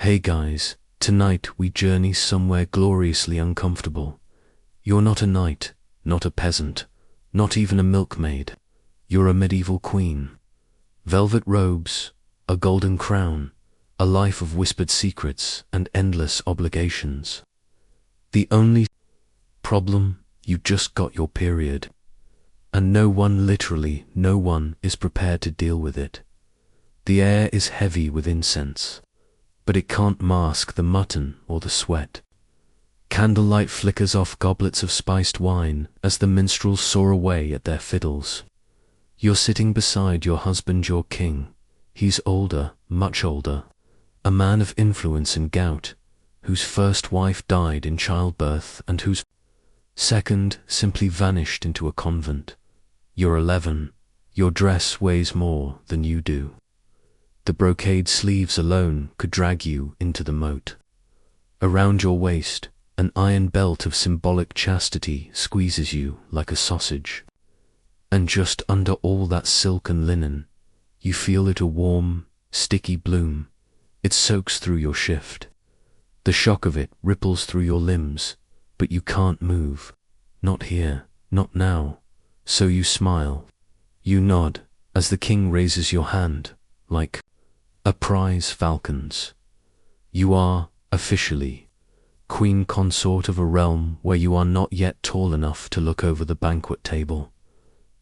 Hey guys, tonight we journey somewhere gloriously uncomfortable. You're not a knight, not a peasant, not even a milkmaid. You're a medieval queen. Velvet robes, a golden crown, a life of whispered secrets and endless obligations. The only problem, you just got your period. And no one, literally no one, is prepared to deal with it. The air is heavy with incense, but it can't mask the mutton or the sweat. Candlelight flickers off goblets of spiced wine as the minstrels soar away at their fiddles. You're sitting beside your husband, your king. He's older, much older, a man of influence and gout, whose first wife died in childbirth and whose second simply vanished into a convent. You're 11. Your dress weighs more than you do. The brocade sleeves alone could drag you into the moat. Around your waist, an iron belt of symbolic chastity squeezes you like a sausage. And just under all that silk and linen, you feel it a warm, sticky bloom. It soaks through your shift. The shock of it ripples through your limbs, but you can't move. Not here, not now. So you smile. You nod as the king raises your hand, like a prize falcon's. You are, officially, queen consort of a realm where you are not yet tall enough to look over the banquet table.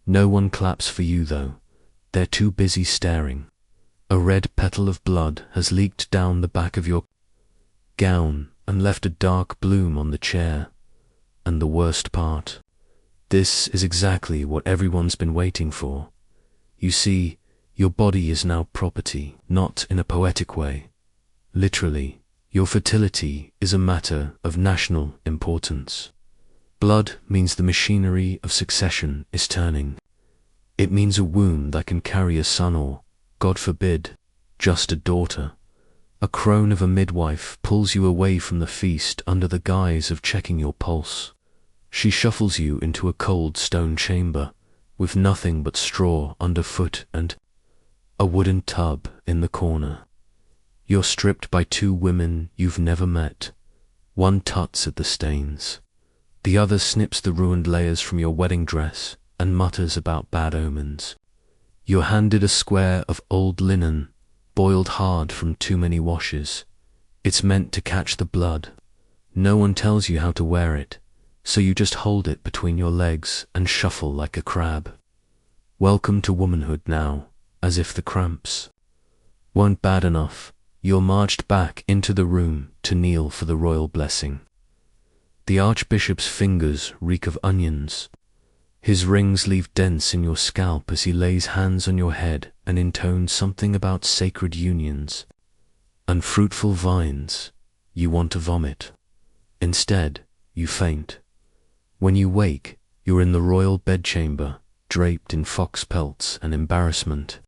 No one claps for you though. They're too busy staring. A red petal of blood has leaked down the back of your gown and left a dark bloom on the chair. And the worst part, this is exactly what everyone's been waiting for. You see, your body is now property, not in a poetic way. Literally, your fertility is a matter of national importance. Blood means the machinery of succession is turning. It means a womb that can carry a son or, God forbid, just a daughter. A crone of a midwife pulls you away from the feast under the guise of checking your pulse. She shuffles you into a cold stone chamber, with nothing but straw underfoot and a wooden tub in the corner. You're stripped by two women you've never met. One tuts at the stains. The other snips the ruined layers from your wedding dress and mutters about bad omens. You're handed a square of old linen, boiled hard from too many washes. It's meant to catch the blood. No one tells you how to wear it, so you just hold it between your legs and shuffle like a crab. Welcome to womanhood now, as if the cramps weren't bad enough. You're marched back into the room to kneel for the royal blessing. The archbishop's fingers reek of onions. His rings leave dents in your scalp as he lays hands on your head and intones something about sacred unions. Unfruitful vines. You want to vomit. Instead, you faint. When you wake, you're in the royal bedchamber, draped in fox pelts and embarrassment.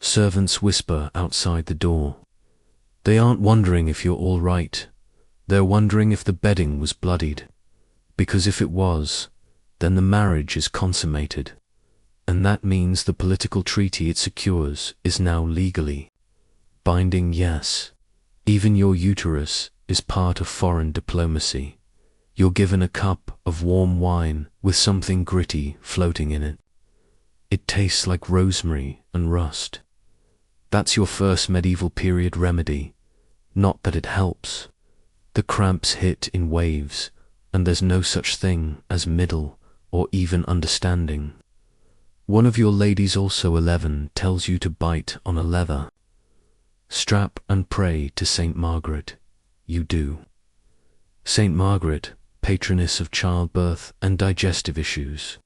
Servants whisper outside the door. They aren't wondering if you're all right. They're wondering if the bedding was bloodied. Because if it was, then the marriage is consummated. And that means the political treaty it secures is now legally binding, yes. Even your uterus is part of foreign diplomacy. You're given a cup of warm wine with something gritty floating in it. It tastes like rosemary and rust. That's your first medieval period remedy. Not that it helps. The cramps hit in waves, and there's no such thing as middle or even understanding. One of your ladies, also 11, tells you to bite on a leather strap and pray to Saint Margaret. You do. Saint Margaret, patroness of childbirth and digestive issues.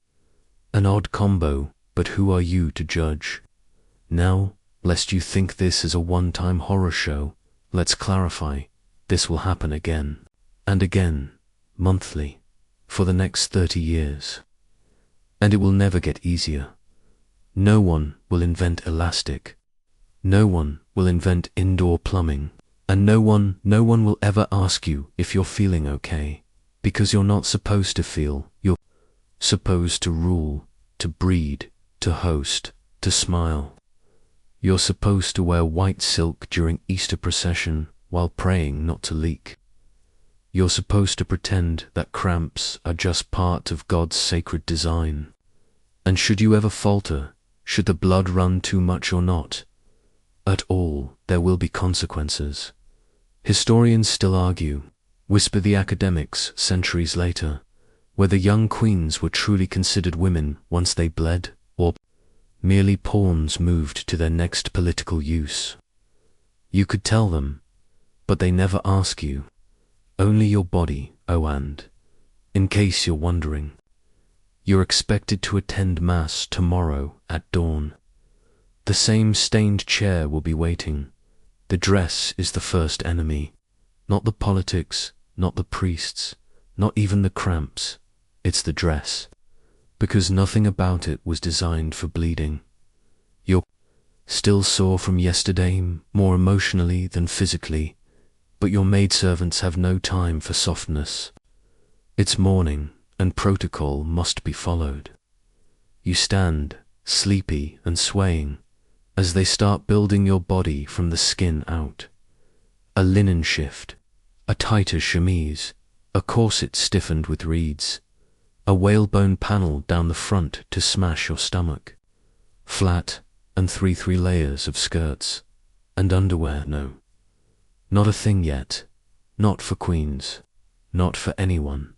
An odd combo, but who are you to judge? Now, lest you think this is a one-time horror show, let's clarify, this will happen again and again, monthly, for the next 30 years. And it will never get easier. No one will invent elastic. No one will invent indoor plumbing. And no one will ever ask you if you're feeling okay, because you're not supposed to feel. You're supposed to rule, to breed, to host, to smile. You're supposed to wear white silk during Easter procession while praying not to leak. You're supposed to pretend that cramps are just part of God's sacred design. And should you ever falter, should the blood run too much or not, at all, there will be consequences. Historians still argue, whisper the academics centuries later, whether young queens were truly considered women once they bled, or merely pawns moved to their next political use. You could tell them, but they never ask you. Only your body, oh, and, in case you're wondering, you're expected to attend Mass tomorrow at dawn. The same stained chair will be waiting. The dress is the first enemy. Not the politics, not the priests, not even the cramps. It's the dress. Because nothing about it was designed for bleeding. You're still sore from yesterday, more emotionally than physically, but your maidservants have no time for softness. It's morning, and protocol must be followed. You stand, sleepy and swaying, as they start building your body from the skin out. A linen shift, a tighter chemise, a corset stiffened with reeds, a whalebone panel down the front to smash your stomach, flat and three layers of skirts, and underwear, no. Not a thing yet, not for queens, not for anyone.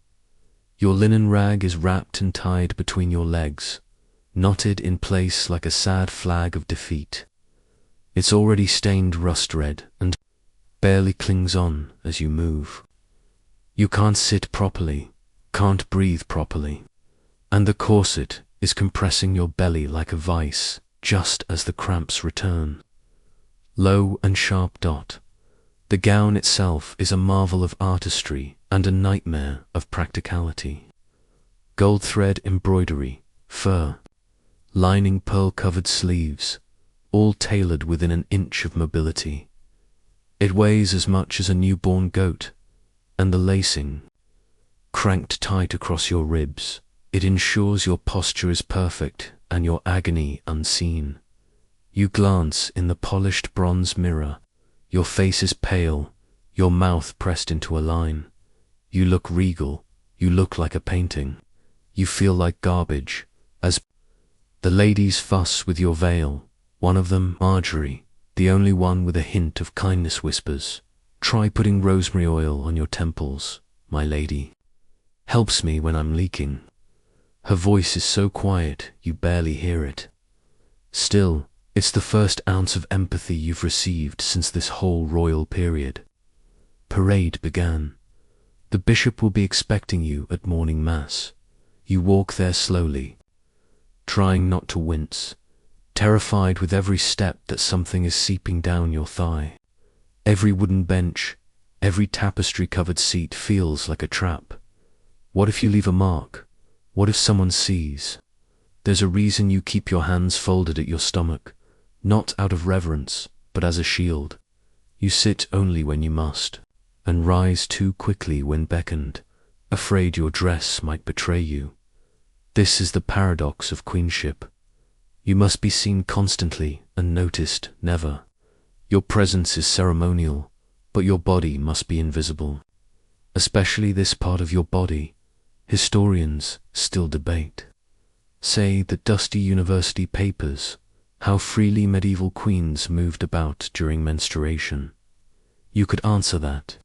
Your linen rag is wrapped and tied between your legs, knotted in place like a sad flag of defeat. It's already stained rust red and barely clings on as you move. You can't sit properly, can't breathe properly, and the corset is compressing your belly like a vice just as the cramps return. Low and sharp dot. The gown itself is a marvel of artistry and a nightmare of practicality. Gold thread embroidery, fur, lining pearl-covered sleeves, all tailored within an inch of mobility. It weighs as much as a newborn goat, and the lacing, cranked tight across your ribs, it ensures your posture is perfect and your agony unseen. You glance in the polished bronze mirror. Your face is pale, your mouth pressed into a line. You look regal, you look like a painting. You feel like garbage, as the ladies fuss with your veil. One of them, Marjorie, the only one with a hint of kindness, whispers, "Try putting rosemary oil on your temples, my lady. Helps me when I'm leaking." Her voice is so quiet you barely hear it. Still, it's the first ounce of empathy you've received since this whole royal period. Parade began. The bishop will be expecting you at morning mass. You walk there slowly, trying not to wince, terrified with every step that something is seeping down your thigh. Every wooden bench, every tapestry-covered seat feels like a trap. What if you leave a mark? What if someone sees? There's a reason you keep your hands folded at your stomach, not out of reverence, but as a shield. You sit only when you must, and rise too quickly when beckoned, afraid your dress might betray you. This is the paradox of queenship. You must be seen constantly and noticed never. Your presence is ceremonial, but your body must be invisible. Especially this part of your body. Historians still debate. Say the dusty university papers, how freely medieval queens moved about during menstruation. You could answer that.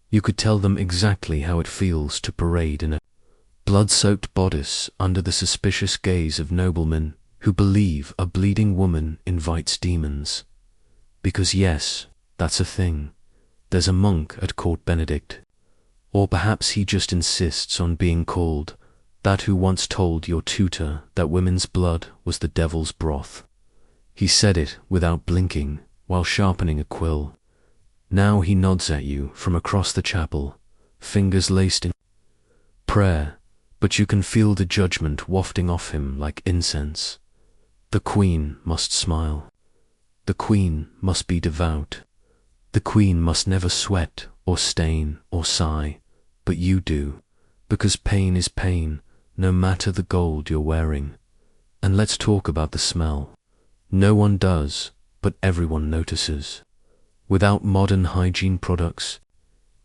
You could tell them exactly how it feels to parade in a blood-soaked bodice under the suspicious gaze of noblemen who believe a bleeding woman invites demons. Because yes, that's a thing. There's a monk at Court Benedict. Or perhaps he just insists on being called that who once told your tutor that women's blood was the devil's broth. He said it without blinking while sharpening a quill. Now he nods at you from across the chapel, fingers laced in prayer, but you can feel the judgment wafting off him like incense. The queen must smile. The queen must be devout. The queen must never sweat or stain or sigh, but you do, because pain is pain, no matter the gold you're wearing. And let's talk about the smell. No one does, but everyone notices. Without modern hygiene products,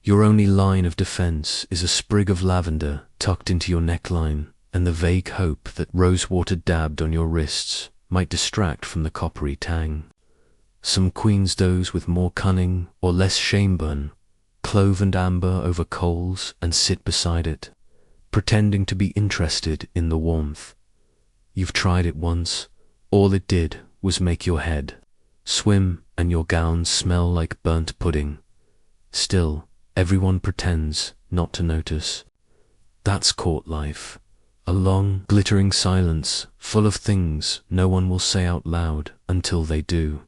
your only line of defense is a sprig of lavender tucked into your neckline and the vague hope that rosewater dabbed on your wrists might distract from the coppery tang. Some queens doze with more cunning or less shame burn clove and amber over coals and sit beside it, pretending to be interested in the warmth. You've tried it once. All it did was make your head swim and your gowns smell like burnt pudding. Still, everyone pretends not to notice. That's court life. A long, glittering silence full of things no one will say out loud until they do.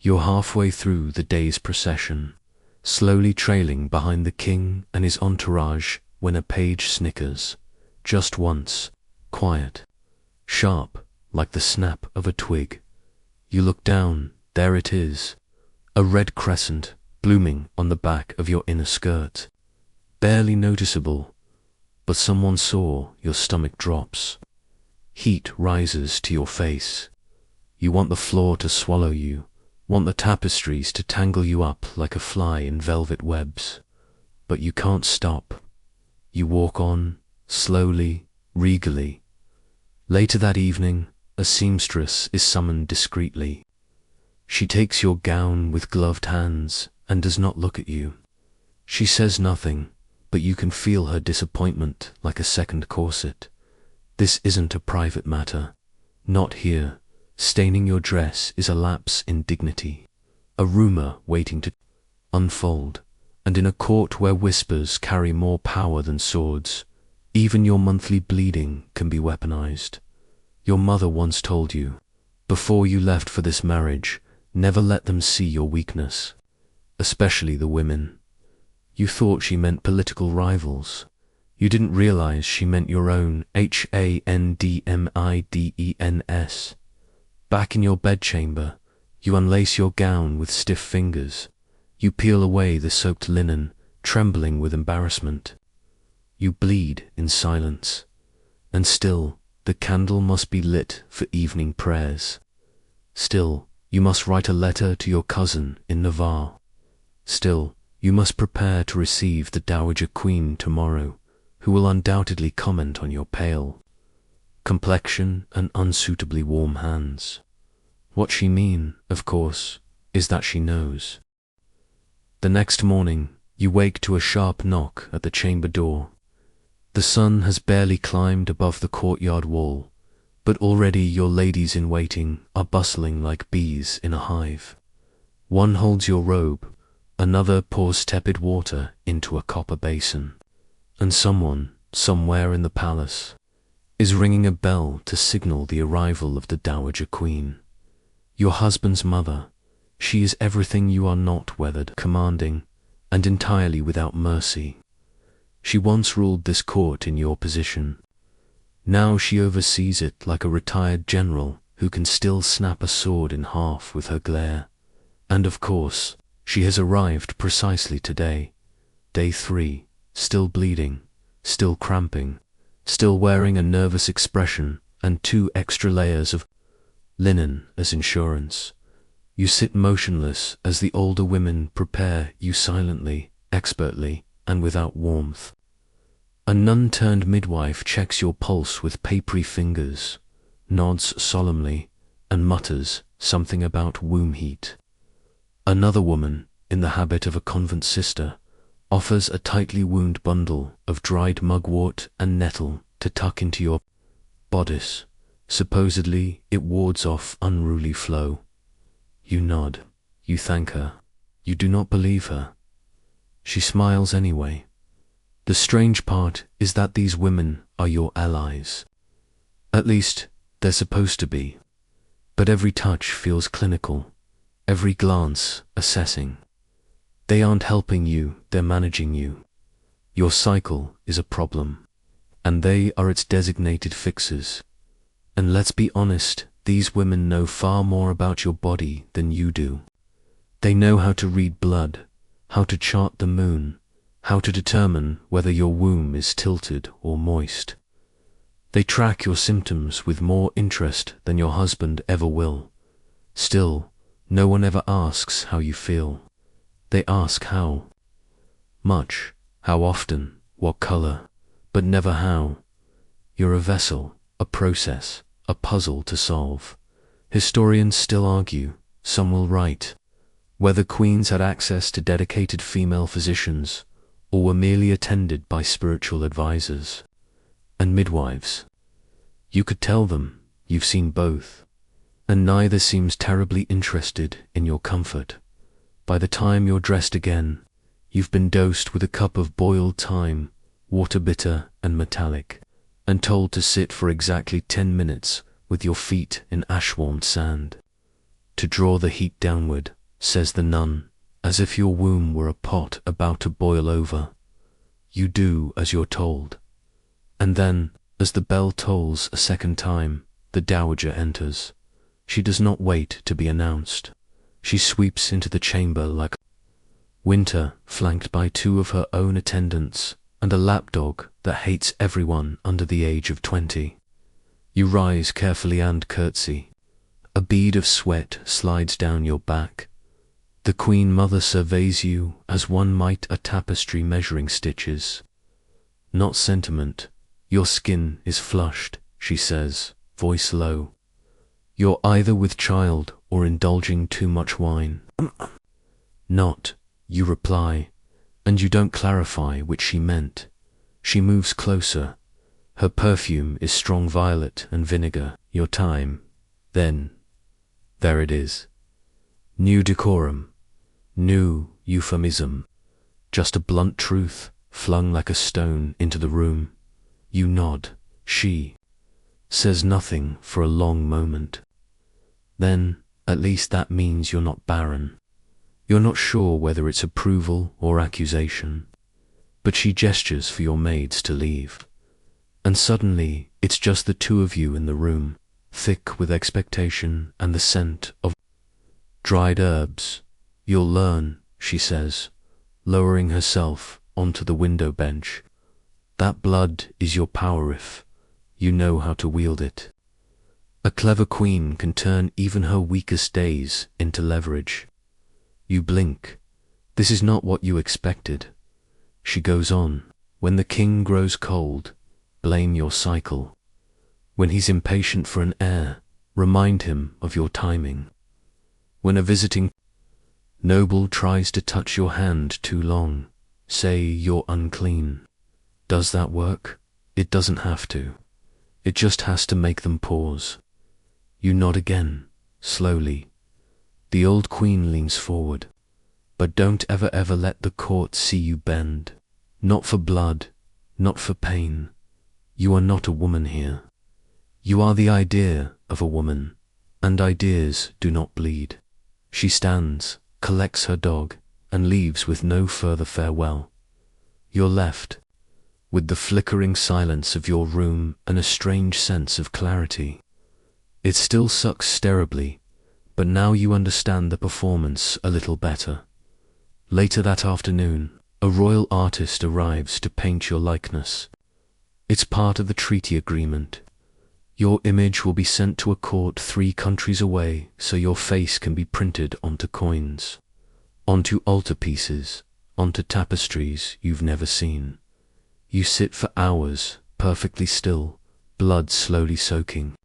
You're halfway through the day's procession, slowly trailing behind the king and his entourage when a page snickers. Just once, quiet, sharp, like the snap of a twig. You look down, there it is, a red crescent blooming on the back of your inner skirt. Barely noticeable, but someone saw. Your stomach drops. Heat rises to your face. You want the floor to swallow you, want the tapestries to tangle you up like a fly in velvet webs. But you can't stop. You walk on, slowly, regally. Later that evening, a seamstress is summoned discreetly. She takes your gown with gloved hands and does not look at you. She says nothing, but you can feel her disappointment like a second corset. This isn't a private matter. Not here. Staining your dress is a lapse in dignity, a rumor waiting to unfold, and in a court where whispers carry more power than swords, even your monthly bleeding can be weaponized. Your mother once told you, before you left for this marriage, never let them see your weakness, especially the women. You thought she meant political rivals. You didn't realize she meant your own handmidens. Back in your bedchamber, you unlace your gown with stiff fingers. You peel away the soaked linen, trembling with embarrassment. You bleed in silence, and still the candle must be lit for evening prayers. Still, you must write a letter to your cousin in Navarre. Still, you must prepare to receive the Dowager Queen tomorrow, who will undoubtedly comment on your pale complexion and unsuitably warm hands. What she means, of course, is that she knows. The next morning, you wake to a sharp knock at the chamber door. The sun has barely climbed above the courtyard wall, but already your ladies-in-waiting are bustling like bees in a hive. One holds your robe, another pours tepid water into a copper basin, and someone, somewhere in the palace, is ringing a bell to signal the arrival of the Dowager Queen. Your husband's mother. She is everything you are not: weathered, commanding, and entirely without mercy. She once ruled this court in your position. Now she oversees it like a retired general who can still snap a sword in half with her glare. And of course, she has arrived precisely today. Day 3, still bleeding, still cramping, still wearing a nervous expression and 2 extra layers of linen as insurance. You sit motionless as the older women prepare you silently, expertly, and without warmth. A nun-turned midwife checks your pulse with papery fingers, nods solemnly, and mutters something about womb heat. Another woman, in the habit of a convent sister, offers a tightly wound bundle of dried mugwort and nettle to tuck into your bodice. Supposedly, it wards off unruly flow. You nod. You thank her. You do not believe her. She smiles anyway. The strange part is that these women are your allies. At least, they're supposed to be. But every touch feels clinical, every glance assessing. They aren't helping you, they're managing you. Your cycle is a problem, and they are its designated fixers. And let's be honest, these women know far more about your body than you do. They know how to read blood, how to chart the moon, how to determine whether your womb is tilted or moist. They track your symptoms with more interest than your husband ever will. Still, no one ever asks how you feel. They ask how much, how often, what color, but never how. You're a vessel, a process, a puzzle to solve. Historians still argue, some will write, whether queens had access to dedicated female physicians or were merely attended by spiritual advisors and midwives. You could tell them you've seen both, and neither seems terribly interested in your comfort. By the time you're dressed again, you've been dosed with a cup of boiled thyme, water bitter and metallic, and told to sit for exactly 10 minutes with your feet in ash-warmed sand. To draw the heat downward, says the nun, as if your womb were a pot about to boil over. You do as you're told. And then, as the bell tolls a second time, the dowager enters. She does not wait to be announced. She sweeps into the chamber like Winter, flanked by 2 of her own attendants and a lapdog that hates everyone under the age of 20. You rise carefully and curtsy. A bead of sweat slides down your back. The Queen Mother surveys you as one might a tapestry measuring stitches. Not sentiment. Your skin is flushed, she says, voice low. You're either with child or indulging too much wine. Not, you reply, and you don't clarify which she meant. She moves closer. Her perfume is strong violet and vinegar. Your time. Then, there it is. New decorum. New euphemism. Just a blunt truth flung like a stone into the room. You nod. She says nothing for a long moment. Then, at least that means you're not barren. You're not sure whether it's approval or accusation. But she gestures for your maids to leave. And suddenly, it's just the 2 of you in the room, thick with expectation and the scent of dried herbs. You'll learn, she says, lowering herself onto the window bench. That blood is your power if you know how to wield it. A clever queen can turn even her weakest days into leverage. You blink. This is not what you expected. She goes on. When the king grows cold, blame your cycle. When he's impatient for an heir, remind him of your timing. When a visiting noble tries to touch your hand too long, say you're unclean. Does that work? It doesn't have to. It just has to make them pause. You nod again, slowly. The old queen leans forward. But don't ever let the court see you bend. Not for blood, not for pain. You are not a woman here. You are the idea of a woman, and ideas do not bleed. She stands, collects her dog, and leaves with no further farewell. You're left with the flickering silence of your room and a strange sense of clarity. It still sucks terribly, but now you understand the performance a little better. Later that afternoon, a royal artist arrives to paint your likeness. It's part of the treaty agreement. Your image will be sent to a court 3 countries away so your face can be printed onto coins, onto altarpieces, onto tapestries you've never seen. You sit for hours, perfectly still, blood slowly soaking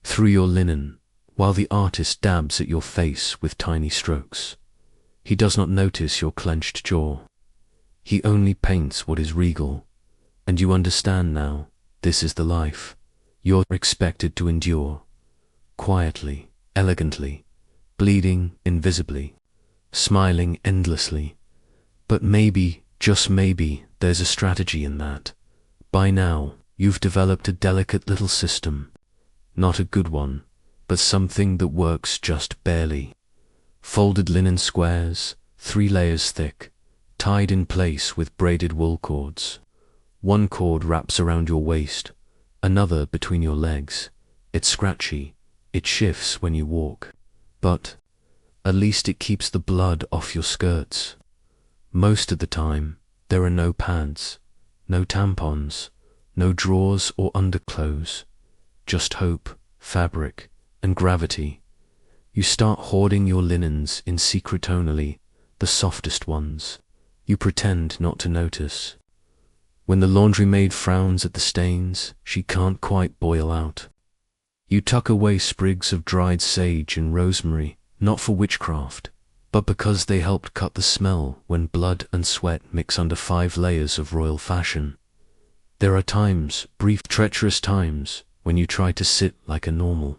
through your linen, while the artist dabs at your face with tiny strokes. He does not notice your clenched jaw. He only paints what is regal, and you understand now, this is the life you're expected to endure, quietly, elegantly, bleeding invisibly, smiling endlessly. But maybe, just maybe, there's a strategy in that. By now, you've developed a delicate little system. Not a good one, but something that works just barely. Folded linen squares, 3 layers thick, tied in place with braided wool cords. One cord wraps around your waist, another between your legs. It's scratchy, it shifts when you walk, but at least it keeps the blood off your skirts. Most of the time, there are no pads, no tampons, no drawers or underclothes, just hope, fabric, and gravity. You start hoarding your linens in secret tonally. The the softest ones. You pretend not to notice. When the laundry maid frowns at the stains she can't quite boil out, you tuck away sprigs of dried sage and rosemary, not for witchcraft, but because they helped cut the smell when blood and sweat mix under 5 layers of royal fashion. There are times, brief treacherous times, when you try to sit like a normal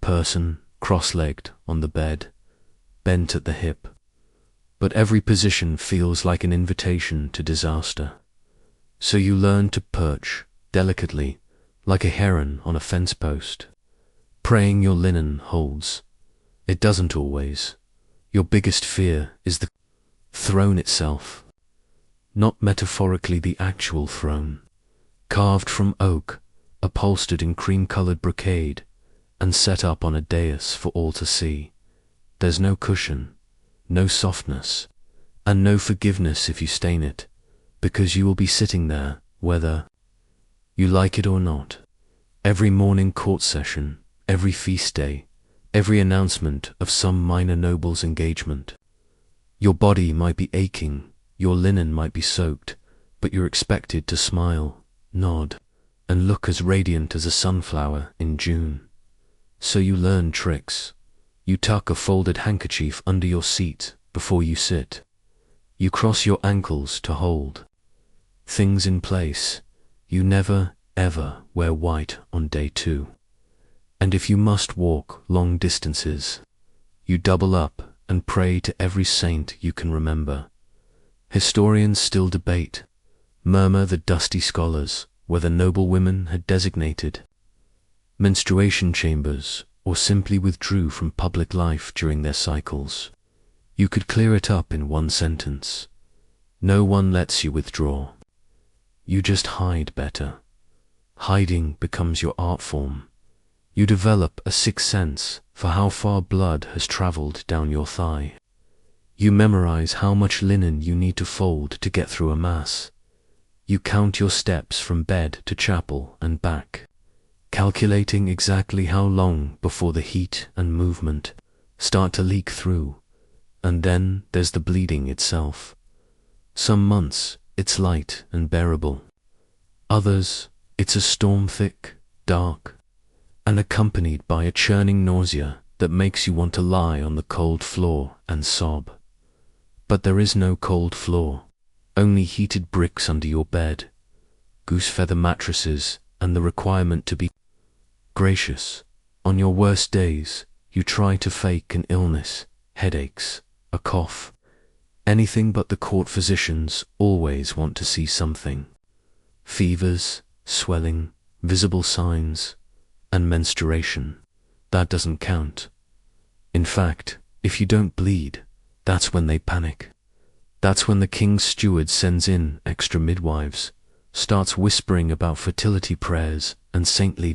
person, cross-legged on the bed, bent at the hip. But every position feels like an invitation to disaster. So you learn to perch, delicately, like a heron on a fence post, praying your linen holds. It doesn't always. Your biggest fear is the throne itself. Not metaphorically the actual throne, carved from oak, upholstered in cream-colored brocade, and set up on a dais for all to see. There's no cushion, no softness, and no forgiveness if you stain it, because you will be sitting there, whether you like it or not. Every morning court session, every feast day, every announcement of some minor noble's engagement. Your body might be aching, your linen might be soaked, but you're expected to smile, nod, and look as radiant as a sunflower in June. So you learn tricks. You tuck a folded handkerchief under your seat before you sit. You cross your ankles to hold things in place. You never, ever wear white on day 2. And if you must walk long distances, you double up and pray to every saint you can remember. Historians still debate, murmur the dusty scholars, whether noble women had designated menstruation chambers or simply withdrew from public life during their cycles. You could clear it up in one sentence. No one lets you withdraw. You just hide better. Hiding becomes your art form. You develop a sixth sense for how far blood has traveled down your thigh. You memorize how much linen you need to fold to get through a mass. You count your steps from bed to chapel and back, calculating exactly how long before the heat and movement start to leak through. And then there's the bleeding itself. Some months it's light and bearable. Others it's a storm thick, dark, and accompanied by a churning nausea that makes you want to lie on the cold floor and sob. But there is no cold floor, only heated bricks under your bed, goose feather mattresses, and the requirement to be gracious. On your worst days, you try to fake an illness, headaches, a cough, anything but the court physicians always want to see something. Fevers, swelling, visible signs, and menstruation. That doesn't count. In fact, if you don't bleed, that's when they panic. That's when the king's steward sends in extra midwives, starts whispering about fertility prayers and saintly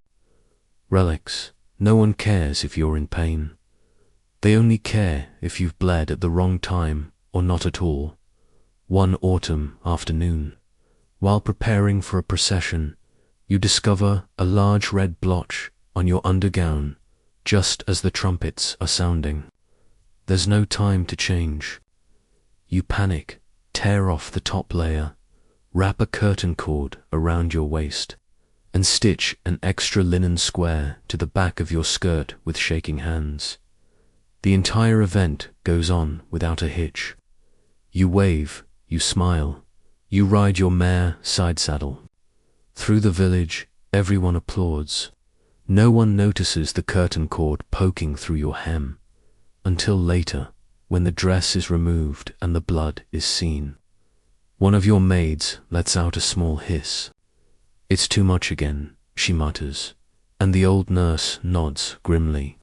relics. No one cares if you're in pain. They only care if you've bled at the wrong time or not at all. One autumn afternoon, while preparing for a procession, you discover a large red blotch on your undergown just as the trumpets are sounding. There's no time to change. You panic, tear off the top layer, wrap a curtain cord around your waist, and stitch an extra linen square to the back of your skirt with shaking hands. The entire event goes on without a hitch. You wave, you smile, you ride your mare side saddle. Through the village, everyone applauds. No one notices the curtain cord poking through your hem, until later, when the dress is removed and the blood is seen. One of your maids lets out a small hiss. It's too much again, she mutters, and the old nurse nods grimly.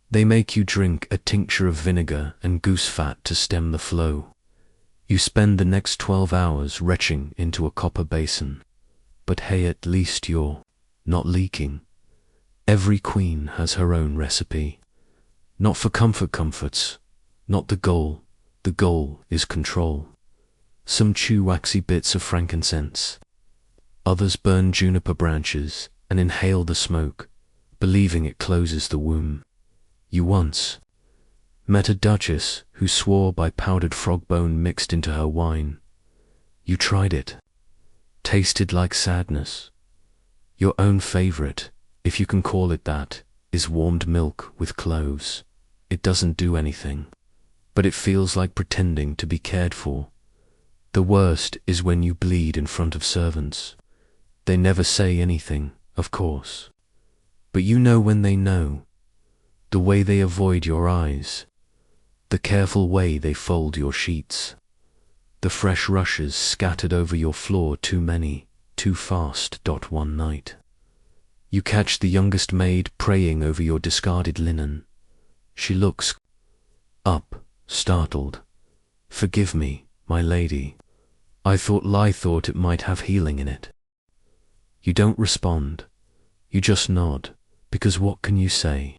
They make you drink a tincture of vinegar and goose fat to stem the flow. You spend the next 12 hours retching into a copper basin. But hey, at least you're not leaking. Every queen has her own recipe. Not for comforts, not the goal is control. Some chew waxy bits of frankincense. Others burn juniper branches and inhale the smoke, believing it closes the womb. You once Met a duchess who swore by powdered frog bone mixed into her wine. You tried it. Tasted like sadness. Your own favorite, if you can call it that, is warmed milk with cloves. It doesn't do anything, but it feels like pretending to be cared for. The worst is when you bleed in front of servants. They never say anything, of course. But you know when they know. The way they avoid your eyes. The careful way they fold your sheets. The fresh rushes scattered over your floor, too many, too fast. One night. You catch the youngest maid praying over your discarded linen. She looks up, startled. Forgive me, my lady. I thought it might have healing in it. You don't respond. You just nod, because what can you say?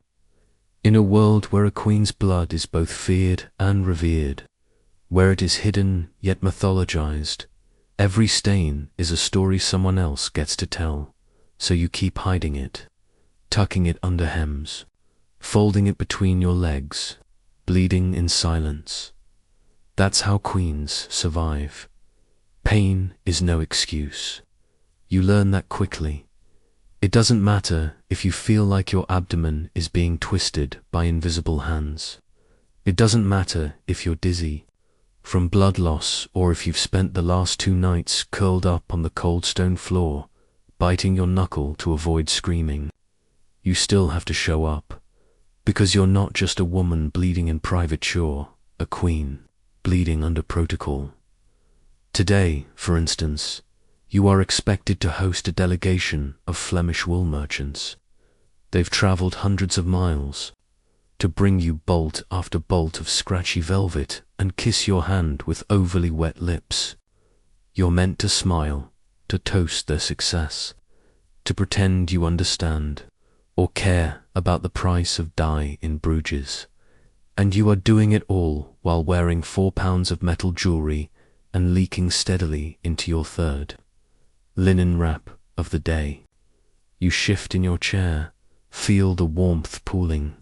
In a world where a queen's blood is both feared and revered, where it is hidden yet mythologized, every stain is a story someone else gets to tell, so you keep hiding it, tucking it under hems, folding it between your legs, bleeding in silence. That's how queens survive. Pain is no excuse. You learn that quickly. It doesn't matter if you feel like your abdomen is being twisted by invisible hands. It doesn't matter if you're dizzy from blood loss or if you've spent the last 2 nights curled up on the cold stone floor, biting your knuckle to avoid screaming. You still have to show up, because you're not just a woman bleeding in private, you're a queen bleeding under protocol. Today, for instance, you are expected to host a delegation of Flemish wool merchants. They've traveled hundreds of miles to bring you bolt after bolt of scratchy velvet and kiss your hand with overly wet lips. You're meant to smile, to toast their success, to pretend you understand or care about the price of dye in Bruges. And you are doing it all while wearing 4 pounds of metal jewelry and leaking steadily into your third linen wrap of the day. You shift in your chair, feel the warmth pooling,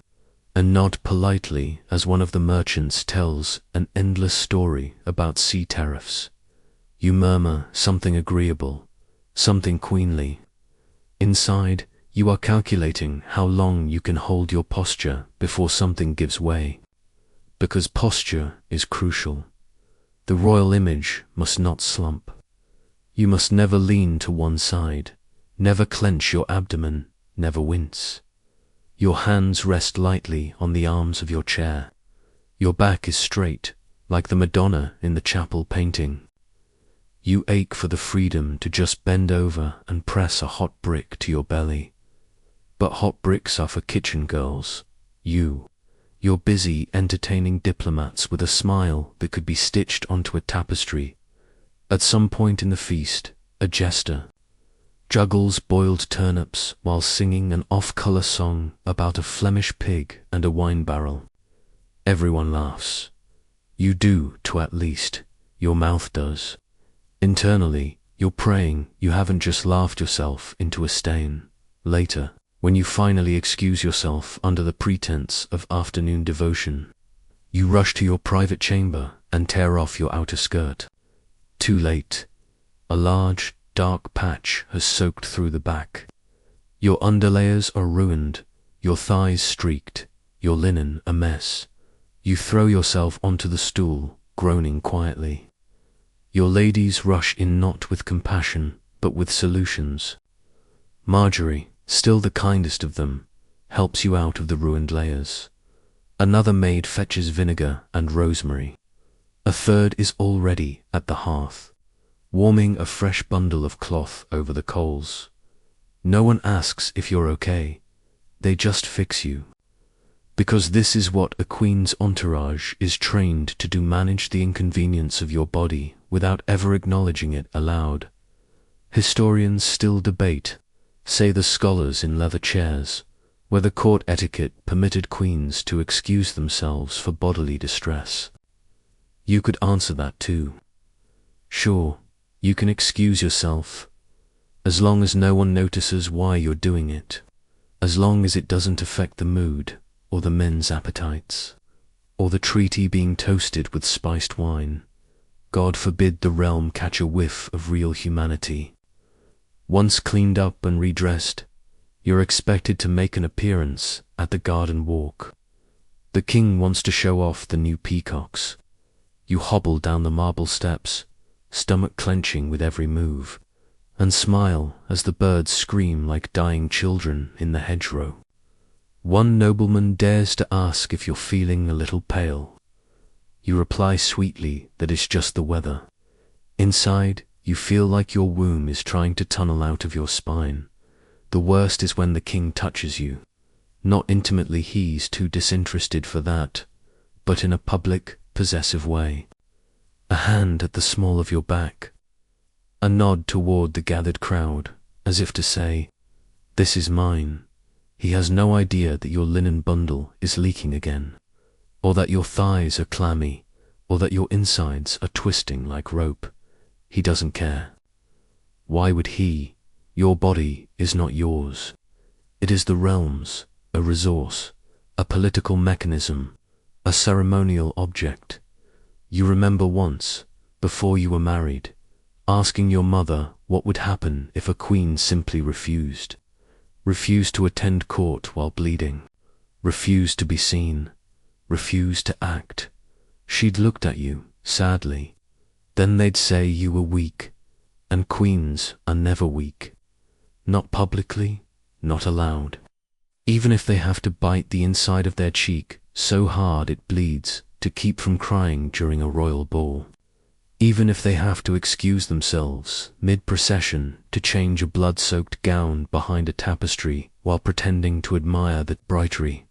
and nod politely as one of the merchants tells an endless story about sea tariffs. You murmur something agreeable, something queenly. Inside, you are calculating how long you can hold your posture before something gives way. Because posture is crucial. The royal image must not slump. You must never lean to one side, never clench your abdomen, never wince. Your hands rest lightly on the arms of your chair. Your back is straight, like the Madonna in the chapel painting. You ache for the freedom to just bend over and press a hot brick to your belly. But hot bricks are for kitchen girls. You're busy entertaining diplomats with a smile that could be stitched onto a tapestry. At some point in the feast, a jester juggles boiled turnips while singing an off-color song about a Flemish pig and a wine barrel. Everyone laughs. You do, to at least. Your mouth does. Internally, you're praying you haven't just laughed yourself into a stain. Later, when you finally excuse yourself under the pretense of afternoon devotion, you rush to your private chamber and tear off your outer skirt. Too late. A large, dark patch has soaked through the back. Your underlayers are ruined, your thighs streaked, your linen a mess. You throw yourself onto the stool, groaning quietly. Your ladies rush in not with compassion, but with solutions. Marjorie, still the kindest of them, helps you out of the ruined layers. Another maid fetches vinegar and rosemary. A third is already at the hearth, warming a fresh bundle of cloth over the coals. No one asks if you're okay. They just fix you. Because this is what a queen's entourage is trained to do: manage the inconvenience of your body without ever acknowledging it aloud. Historians still debate, say the scholars in leather chairs, whether court etiquette permitted queens to excuse themselves for bodily distress. You could answer that too. Sure, you can excuse yourself, as long as no one notices why you're doing it, as long as it doesn't affect the mood or the men's appetites. or the treaty being toasted with spiced wine. God forbid the realm catch a whiff of real humanity. Once cleaned up and redressed, you're expected to make an appearance at the garden walk. The king wants to show off the new peacocks. You hobble down the marble steps, stomach clenching with every move, and smile as the birds scream like dying children in the hedgerow. One nobleman dares to ask if you're feeling a little pale. You reply sweetly that it's just the weather. Inside, you feel like your womb is trying to tunnel out of your spine. The worst is when the king touches you. Not intimately, he's too disinterested for that, but in a public, possessive way. A hand at the small of your back. A nod toward the gathered crowd, as if to say, "This is mine." He has no idea that your linen bundle is leaking again, or that your thighs are clammy, or that your insides are twisting like rope. He doesn't care. Why would he? Your body is not yours. It is the realm's, a resource, a political mechanism, a ceremonial object. You remember once, before you were married, asking your mother what would happen if a queen simply refused to attend court while bleeding, refused to be seen, refused to act. She'd looked at you, sadly. Then they'd say you were weak, and queens are never weak. Not publicly, not aloud. Even if they have to bite the inside of their cheek so hard it bleeds to keep from crying during a royal ball. Even if they have to excuse themselves mid-procession to change a blood-soaked gown behind a tapestry while pretending to admire the embroidery.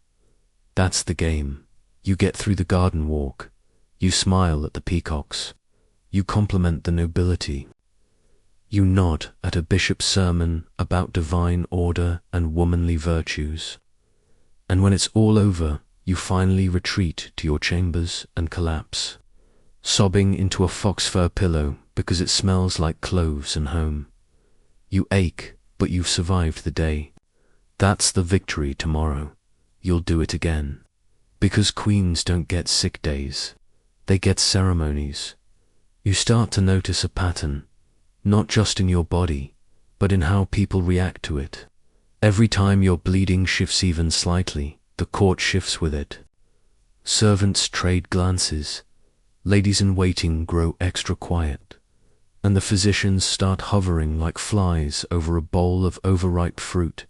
That's the game. You get through the garden walk. You smile at the peacocks. You compliment the nobility. You nod at a bishop's sermon about divine order and womanly virtues. And when it's all over, you finally retreat to your chambers and collapse, sobbing into a fox fur pillow because it smells like cloves and home. You ache, but you've survived the day. That's the victory tomorrow. You'll do it again. Because queens don't get sick days. They get ceremonies. You start to notice a pattern, not just in your body, but in how people react to it. Every time your bleeding shifts even slightly, the court shifts with it. Servants trade glances. Ladies in waiting grow extra quiet, and the physicians start hovering like flies over a bowl of overripe fruit,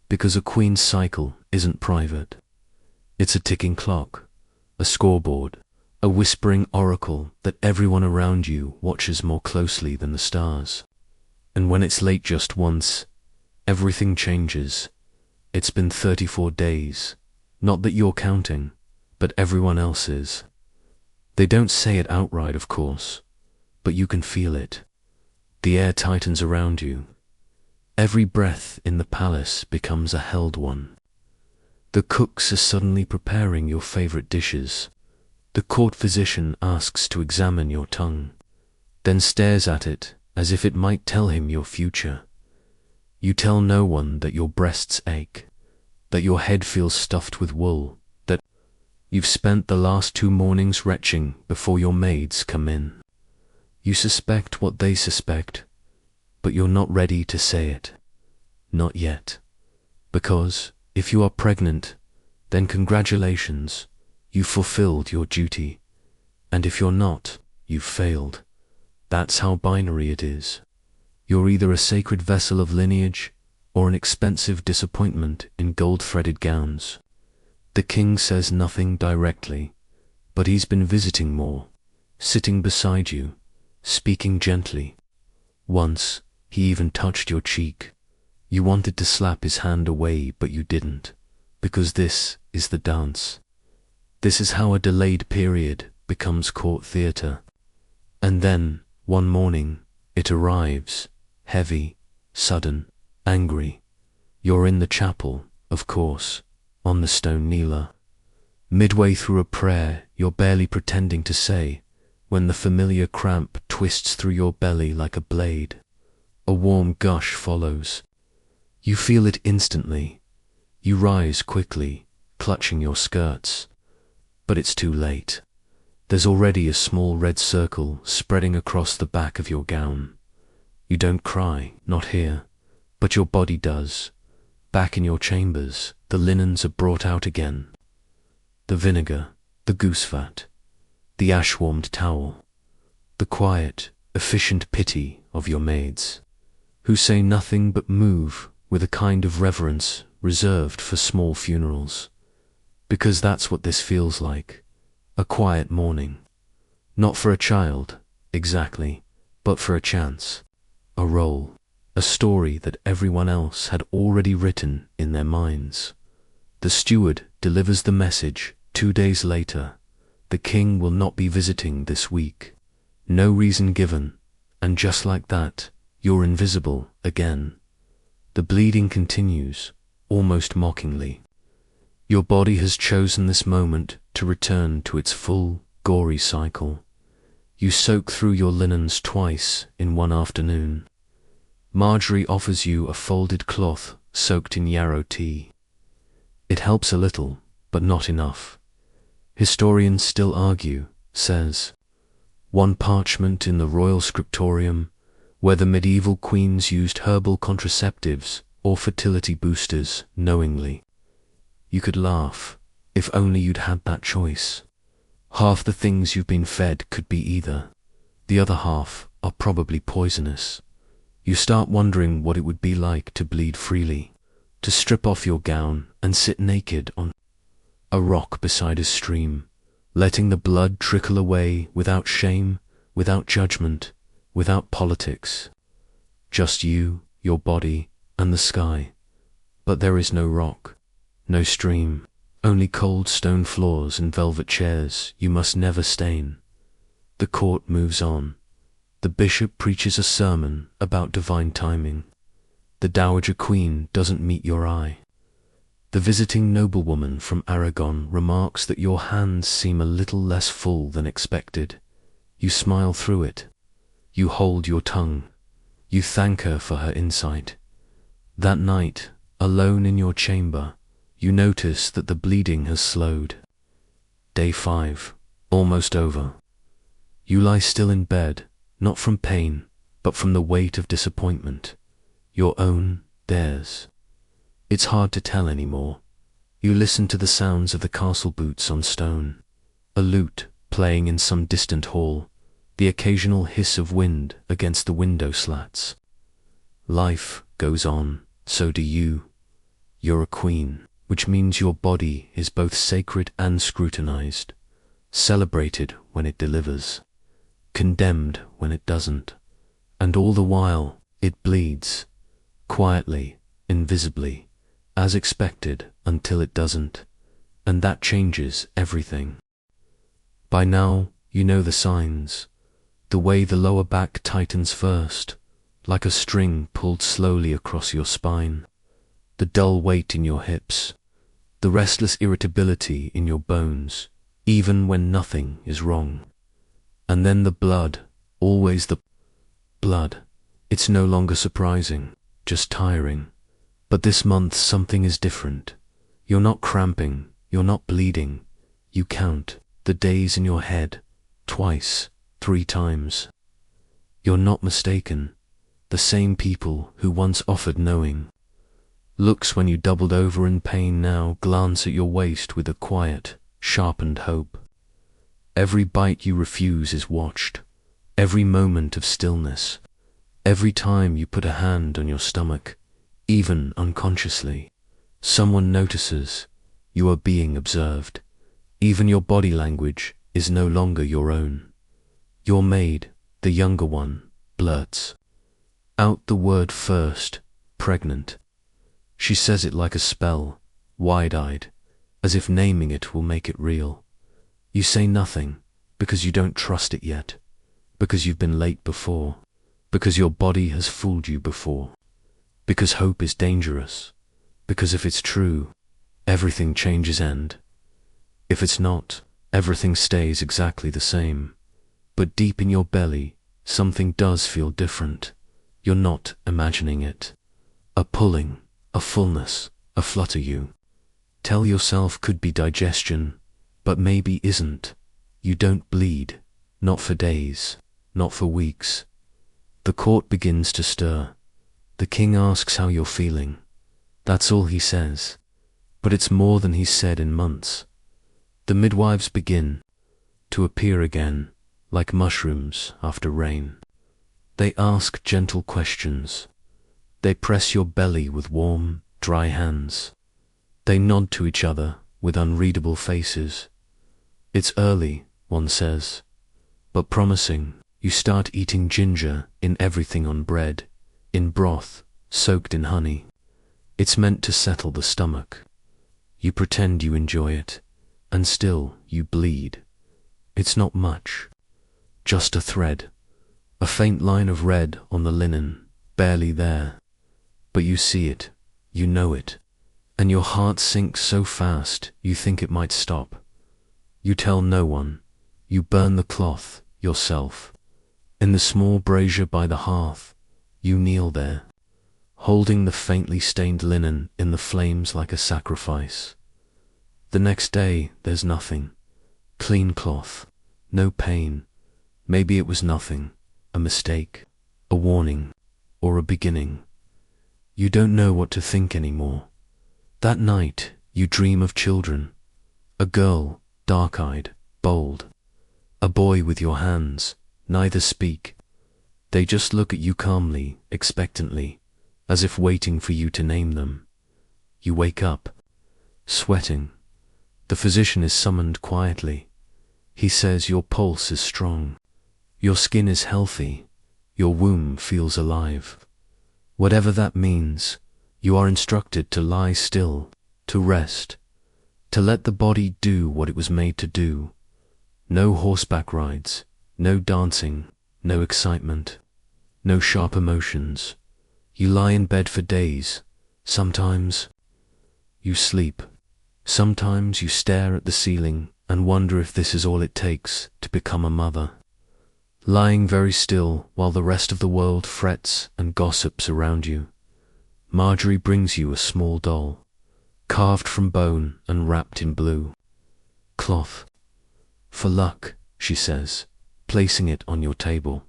because a queen's cycle isn't private. It's a ticking clock, a scoreboard, a whispering oracle that everyone around you watches more closely than the stars. And when it's late just once, everything changes. It's been 34 days, not that you're counting, but everyone else is. They don't say it outright, of course, but you can feel it. The air tightens around you. Every breath in the palace becomes a held one. The cooks are suddenly preparing your favorite dishes. The court physician asks to examine your tongue, then stares at it as if it might tell him your future. You tell no one that your breasts ache, that your head feels stuffed with wool, that you've spent the last 2 mornings retching before your maids come in. You suspect what they suspect, but you're not ready to say it. Not yet. Because if you are pregnant, then congratulations, you've fulfilled your duty. And if you're not, you've failed. That's how binary it is. You're either a sacred vessel of lineage or an expensive disappointment in gold-threaded gowns. The king says nothing directly, but he's been visiting more, sitting beside you, speaking gently. Once, he even touched your cheek. You wanted to slap his hand away, but you didn't, because this is the dance. This is how a delayed period becomes court theatre. And then, one morning, it arrives, heavy, sudden, angry. You're in the chapel, of course, on the stone kneeler. Midway through a prayer you're barely pretending to say, when the familiar cramp twists through your belly like a blade. A warm gush follows. You feel it instantly. You rise quickly, clutching your skirts. But it's too late. There's already a small red circle spreading across the back of your gown. You don't cry, not here, but your body does. Back in your chambers, the linens are brought out again. The vinegar, the goose fat, the ash-warmed towel, the quiet, efficient pity of your maids, who say nothing but move with a kind of reverence reserved for small funerals. Because that's what this feels like, a quiet mourning. Not for a child, exactly, but for a chance, a role, a story that everyone else had already written in their minds. The steward delivers the message 2 days later. The king will not be visiting this week. No reason given, and just like that, you're invisible again. The bleeding continues, almost mockingly. Your body has chosen this moment to return to its full, gory cycle. You soak through your linens twice in one afternoon. Marjorie offers you a folded cloth soaked in yarrow tea. It helps a little, but not enough. Historians still argue, says one parchment in the royal scriptorium, where the medieval queens used herbal contraceptives or fertility boosters knowingly. You could laugh, if only you'd had that choice. Half the things you've been fed could be either. The other half are probably poisonous. You start wondering what it would be like to bleed freely, to strip off your gown and sit naked on a rock beside a stream, letting the blood trickle away without shame, without judgment, without politics. Just you, your body, and the sky. But there is no rock, no stream, only cold stone floors and velvet chairs you must never stain. The court moves on. The bishop preaches a sermon about divine timing. The dowager queen doesn't meet your eye. The visiting noblewoman from Aragon remarks that your hands seem a little less full than expected. You smile through it. You hold your tongue. You thank her for her insight. That night, alone in your chamber, you notice that the bleeding has slowed. Day 5, almost over. You lie still in bed, not from pain, but from the weight of disappointment. Your own, theirs. It's hard to tell anymore. You listen to the sounds of the castle boots on stone, a lute playing in some distant hall, the occasional hiss of wind against the window slats. Life goes on, so do you. You're a queen, which means your body is both sacred and scrutinized, celebrated when it delivers, condemned when it doesn't, and all the while it bleeds, quietly, invisibly, as expected until it doesn't, and that changes everything. By now, you know the signs, the way the lower back tightens first, like a string pulled slowly across your spine, the dull weight in your hips, the restless irritability in your bones, even when nothing is wrong. And then the blood, always the blood. It's no longer surprising, just tiring. But this month something is different. You're not cramping, you're not bleeding. You count the days in your head, twice, 3 times. You're not mistaken. The same people who once offered knowing. Looks when you doubled over in pain now glance at your waist with a quiet, sharpened hope. Every bite you refuse is watched. Every moment of stillness. Every time you put a hand on your stomach, even unconsciously, someone notices. You are being observed. Even your body language is no longer your own. Your maid, the younger one, blurts out the word first, pregnant. She says it like a spell, wide-eyed, as if naming it will make it real. You say nothing, because you don't trust it yet, because you've been late before, because your body has fooled you before, because hope is dangerous, because if it's true, everything changes end. If it's not, everything stays exactly the same. But deep in your belly, something does feel different. You're not imagining it. A pulling, a fullness, a flutter you tell yourself could be digestion, but maybe isn't. You don't bleed, not for days, not for weeks. The court begins to stir. The king asks how you're feeling. That's all he says. But it's more than he's said in months. The midwives begin to appear again, like mushrooms after rain. They ask gentle questions. They press your belly with warm, dry hands. They nod to each other with unreadable faces. It's early, one says, but promising. You start eating ginger in everything on bread, in broth, soaked in honey. It's meant to settle the stomach. You pretend you enjoy it, and still you bleed. It's not much, just a thread, a faint line of red on the linen, barely there. But you see it, you know it, and your heart sinks so fast you think it might stop. You tell no one. You burn the cloth yourself. In the small brazier by the hearth, you kneel there, holding the faintly stained linen in the flames like a sacrifice. The next day, there's nothing. Clean cloth, no pain. Maybe it was nothing, a mistake, a warning, or a beginning. You don't know what to think anymore. That night, you dream of children. A girl, dark-eyed, bold. A boy with your hands. Neither speak. They just look at you calmly, expectantly, as if waiting for you to name them. You wake up, sweating. The physician is summoned quietly. He says your pulse is strong. Your skin is healthy. Your womb feels alive. Whatever that means, you are instructed to lie still, to rest, to let the body do what it was made to do. No horseback rides. No dancing, no excitement, no sharp emotions. You lie in bed for days. Sometimes you sleep. Sometimes you stare at the ceiling and wonder if this is all it takes to become a mother. Lying very still while the rest of the world frets and gossips around you, Marjorie brings you a small doll, carved from bone and wrapped in blue cloth. For luck, she says, placing it on your table.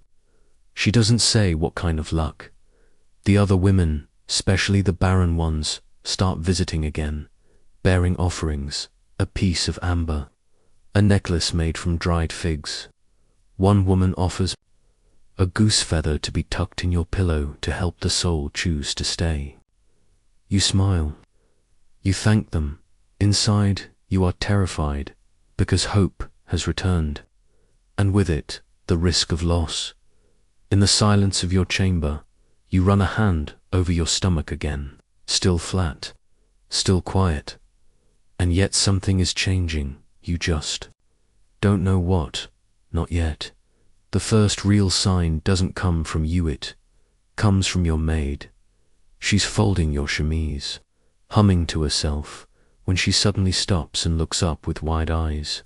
She doesn't say what kind of luck. The other women, especially the barren ones, start visiting again, bearing offerings, a piece of amber, a necklace made from dried figs. One woman offers a goose feather to be tucked in your pillow to help the soul choose to stay. You smile. You thank them. Inside, you are terrified, because hope has returned. And with it, the risk of loss. In the silence of your chamber, you run a hand over your stomach again, still flat, still quiet. And yet something is changing, you just don't know what, not yet. The first real sign doesn't come from you, it comes from your maid. She's folding your chemise, humming to herself, when she suddenly stops and looks up with wide eyes.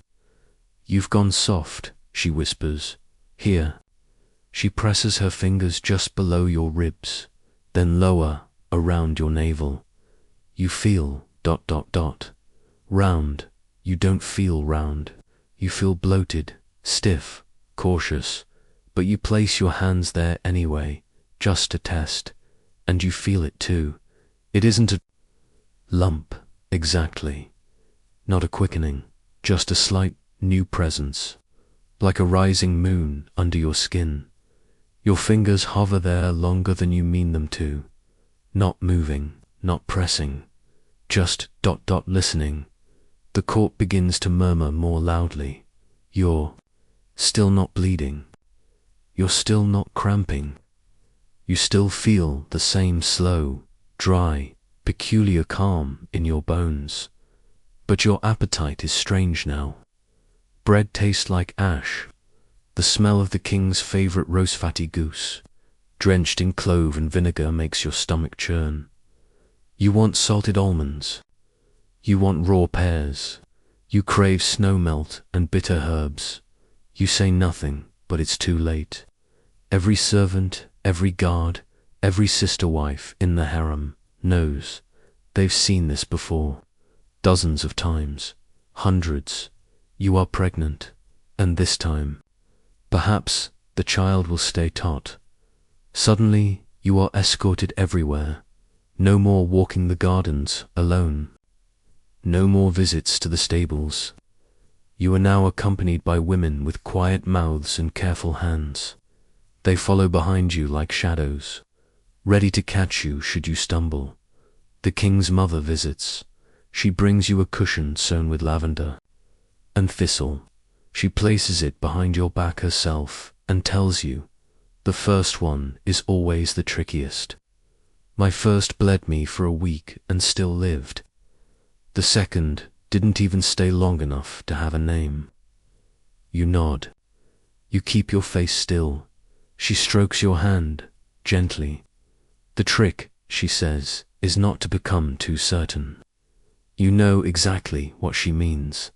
You've gone soft, she whispers. Here. She presses her fingers just below your ribs, then lower, around your navel. You feel ... round. You don't feel round. You feel bloated, stiff, cautious, but you place your hands there anyway, just to test, and you feel it too. It isn't a lump, exactly. Not a quickening, just a slight new presence, like a rising moon under your skin. Your fingers hover there longer than you mean them to, not moving, not pressing, just ... listening. The court begins to murmur more loudly. You're still not bleeding. You're still not cramping. You still feel the same slow, dry, peculiar calm in your bones. But your appetite is strange now. Bread tastes like ash. The smell of the king's favorite roast-fatty goose, drenched in clove and vinegar, makes your stomach churn. You want salted almonds. You want raw pears. You crave snow melt and bitter herbs. You say nothing, but it's too late. Every servant, every guard, every sister wife in the harem knows. They've seen this before. Dozens of times. Hundreds. You are pregnant, and this time, perhaps the child will stay taut. Suddenly, you are escorted everywhere. No more walking the gardens alone. No more visits to the stables. You are now accompanied by women with quiet mouths and careful hands. They follow behind you like shadows, ready to catch you should you stumble. The king's mother visits. She brings you a cushion sewn with lavender and thistle. She places it behind your back herself and tells you, the first one is always the trickiest. My first bled me for a week and still lived. The second didn't even stay long enough to have a name. You nod. You keep your face still. She strokes your hand, gently. The trick, she says, is not to become too certain. You know exactly what she means.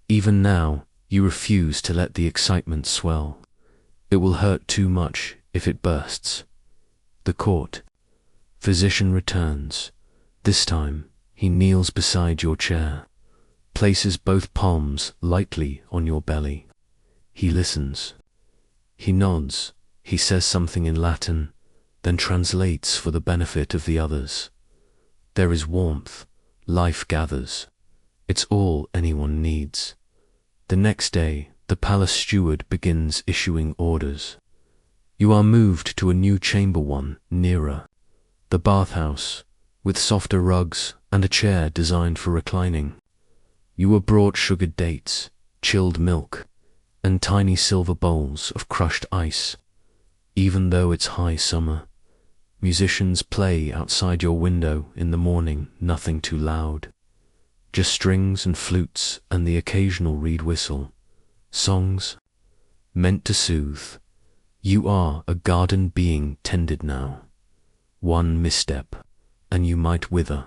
Even now, you refuse to let the excitement swell. It will hurt too much if it bursts. The court. Physician returns. This time, he kneels beside your chair, places both palms lightly on your belly. He listens. He nods. He says something in Latin, then translates for the benefit of the others. There is warmth. Life gathers. It's all anyone needs. The next day, the palace steward begins issuing orders. You are moved to a new chamber, one nearer. The bathhouse, with softer rugs and a chair designed for reclining. You were brought sugared dates, chilled milk, and tiny silver bowls of crushed ice. Even though it's high summer, musicians play outside your window in the morning, nothing too loud. Just strings and flutes and the occasional reed whistle. Songs meant to soothe. You are a garden being tended now. One misstep, and you might wither.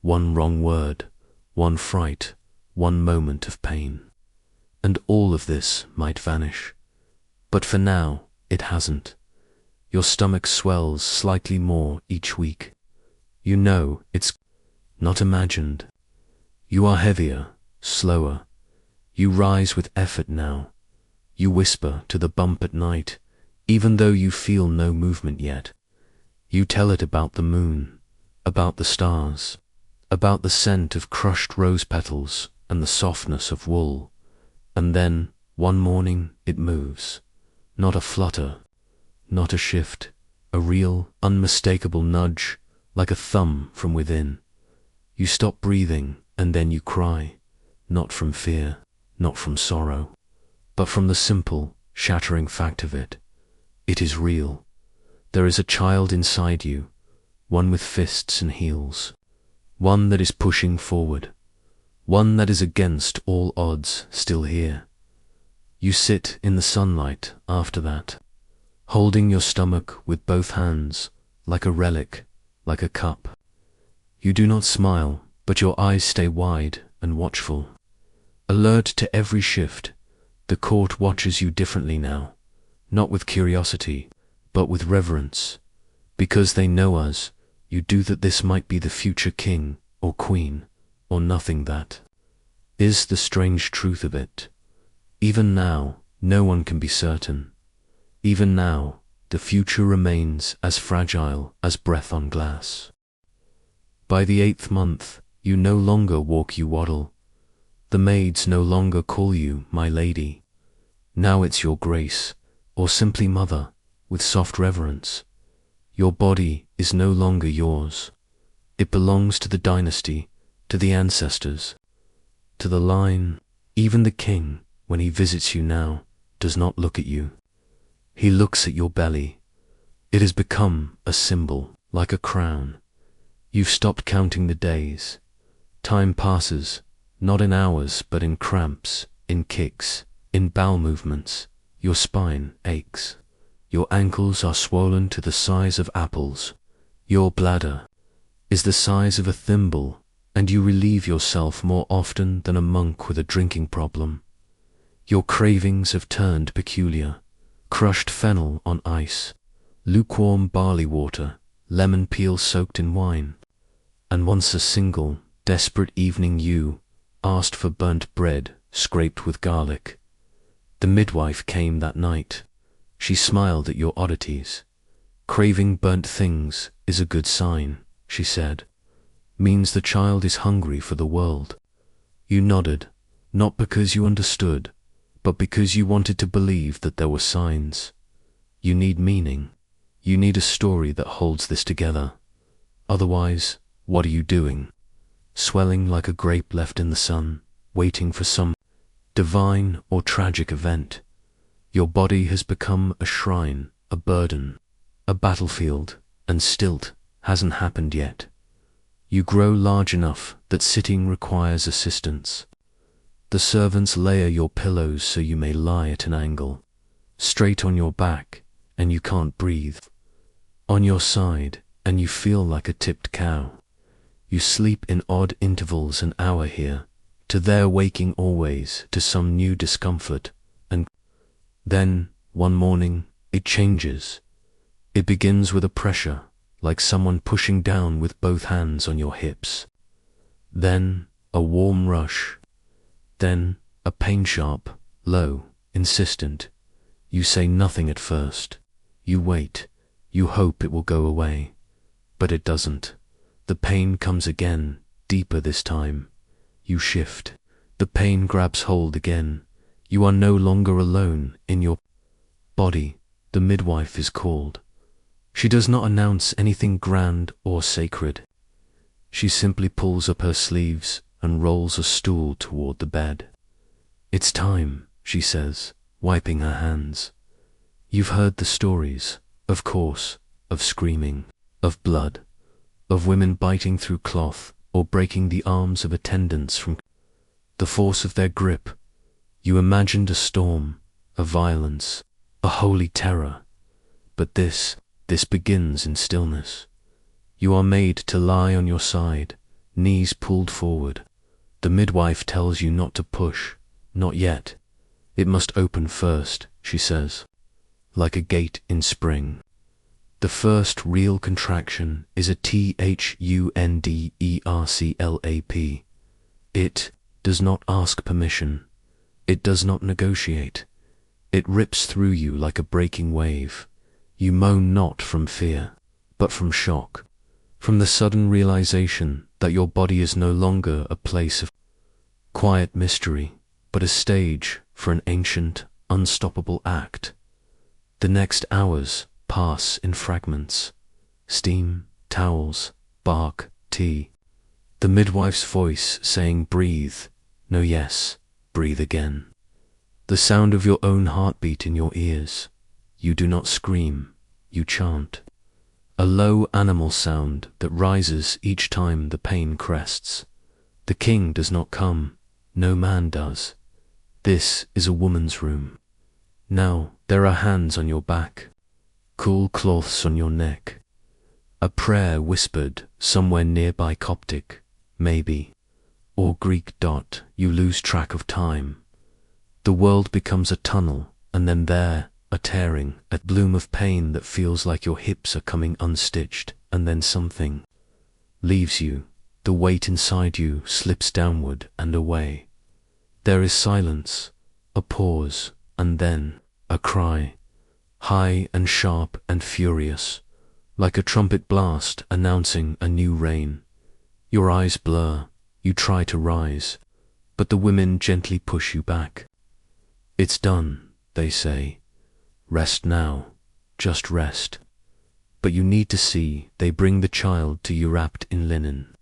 One wrong word, one fright, one moment of pain. And all of this might vanish. But for now, it hasn't. Your stomach swells slightly more each week. You know it's not imagined. You are heavier, slower. You rise with effort now. You whisper to the bump at night, even though you feel no movement yet. You tell it about the moon, about the stars, about the scent of crushed rose petals and the softness of wool. And then, one morning, it moves. Not a flutter, not a shift, a real, unmistakable nudge, like a thumb from within. You stop breathing, and then you cry, not from fear, not from sorrow, but from the simple, shattering fact of it. It is real. There is a child inside you, one with fists and heels, one that is pushing forward, one that is against all odds still here. You sit in the sunlight after that, holding your stomach with both hands, like a relic, like a cup. You do not smile, but your eyes stay wide and watchful. Alert to every shift, the court watches you differently now, not with curiosity, but with reverence. Because they know us, you do that this might be the future king or queen, or nothing that is the strange truth of it. Even now, no one can be certain. Even now, the future remains as fragile as breath on glass. By the 8th month, you no longer walk, you waddle. The maids no longer call you my lady. Now it's your grace, or simply mother, with soft reverence. Your body is no longer yours. It belongs to the dynasty, to the ancestors, to the line. Even the king, when he visits you now, does not look at you. He looks at your belly. It has become a symbol, like a crown. You've stopped counting the days. Time passes, not in hours, but in cramps, in kicks, in bowel movements. Your spine aches. Your ankles are swollen to the size of apples. Your bladder is the size of a thimble, and you relieve yourself more often than a monk with a drinking problem. Your cravings have turned peculiar. Crushed fennel on ice, lukewarm barley water, lemon peel soaked in wine. And once a single, desperate evening you asked for burnt bread scraped with garlic. The midwife came that night. She smiled at your oddities. Craving burnt things is a good sign, she said. Means the child is hungry for the world. You nodded, not because you understood, but because you wanted to believe that there were signs. You need meaning. You need a story that holds this together. Otherwise, what are you doing? Swelling like a grape left in the sun, waiting for some divine or tragic event. Your body has become a shrine, a burden, a battlefield, and stilt hasn't happened yet. You grow large enough that sitting requires assistance. The servants layer your pillows so you may lie at an angle, straight on your back, and you can't breathe. On your side, and you feel like a tipped cow. You sleep in odd intervals an hour here, to there waking always to some new discomfort, and then, one morning, it changes. It begins with a pressure, like someone pushing down with both hands on your hips. Then, a warm rush. Then, a pain sharp, low, insistent. You say nothing at first. You wait. You hope it will go away. But it doesn't. The pain comes again, deeper this time. You shift. The pain grabs hold again. You are no longer alone in your body. The midwife is called. She does not announce anything grand or sacred. She simply pulls up her sleeves and rolls a stool toward the bed. It's time, she says, wiping her hands. You've heard the stories, of course, of screaming, of blood, of women biting through cloth or breaking the arms of attendants from the force of their grip. You imagined a storm, a violence, a holy terror. But this begins in stillness. You are made to lie on your side, knees pulled forward. The midwife tells you not to push, not yet. It must open first, she says, like a gate in spring. The first real contraction is a THUNDERCLAP. It does not ask permission. It does not negotiate. It rips through you like a breaking wave. You moan not from fear, but from shock, from the sudden realization that your body is no longer a place of quiet mystery, but a stage for an ancient, unstoppable act. The next hours pass in fragments. Steam, towels, bark, tea. The midwife's voice saying breathe, no yes, breathe again. The sound of your own heartbeat in your ears. You do not scream, you chant. A low animal sound that rises each time the pain crests. The king does not come, no man does. This is a woman's room. Now there are hands on your back, cool cloths on your neck. A prayer whispered somewhere nearby Coptic, maybe, or Greek. You lose track of time. The world becomes a tunnel, and then there, a tearing, a bloom of pain that feels like your hips are coming unstitched, and then something leaves you. The weight inside you slips downward and away. There is silence, a pause, and then a cry, high and sharp and furious, like a trumpet blast announcing a new reign. Your eyes blur, you try to rise, but the women gently push you back. It's done, they say. Rest now, just rest. But you need to see they bring the child to you wrapped in linen.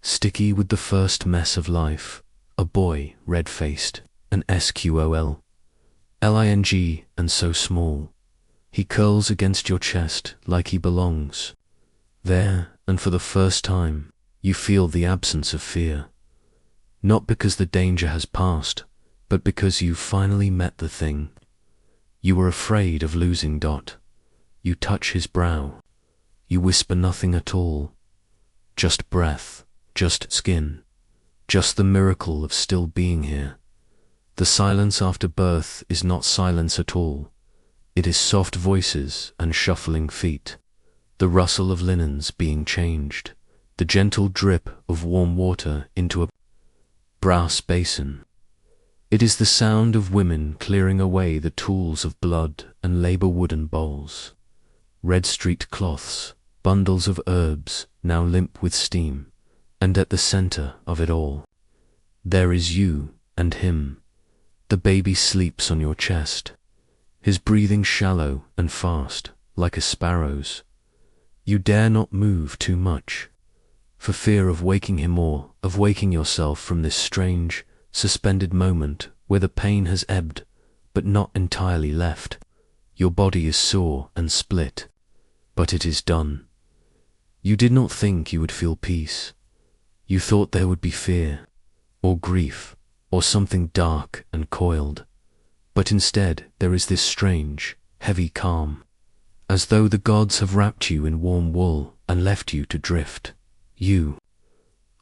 Sticky with the first mess of life, a boy, red-faced, an SQOL, LING, and so small. He curls against your chest like he belongs. There, and for the first time, you feel the absence of fear. Not because the danger has passed, but because you've finally met the thing. You were afraid of losing Dot. You touch his brow. You whisper nothing at all. Just breath, just skin, just the miracle of still being here. The silence after birth is not silence at all. It is soft voices and shuffling feet, the rustle of linens being changed, the gentle drip of warm water into a brass basin. It is the sound of women clearing away the tools of blood and labor wooden bowls, red streaked cloths, bundles of herbs now limp with steam, and at the center of it all, there is you and him. The baby sleeps on your chest, his breathing shallow and fast, like a sparrow's. You dare not move too much, for fear of waking him or of waking yourself from this strange, suspended moment where the pain has ebbed, but not entirely left. Your body is sore and split, but it is done. You did not think you would feel peace. You thought there would be fear, or grief, or something dark and coiled. But instead there is this strange, heavy calm, as though the gods have wrapped you in warm wool and left you to drift. You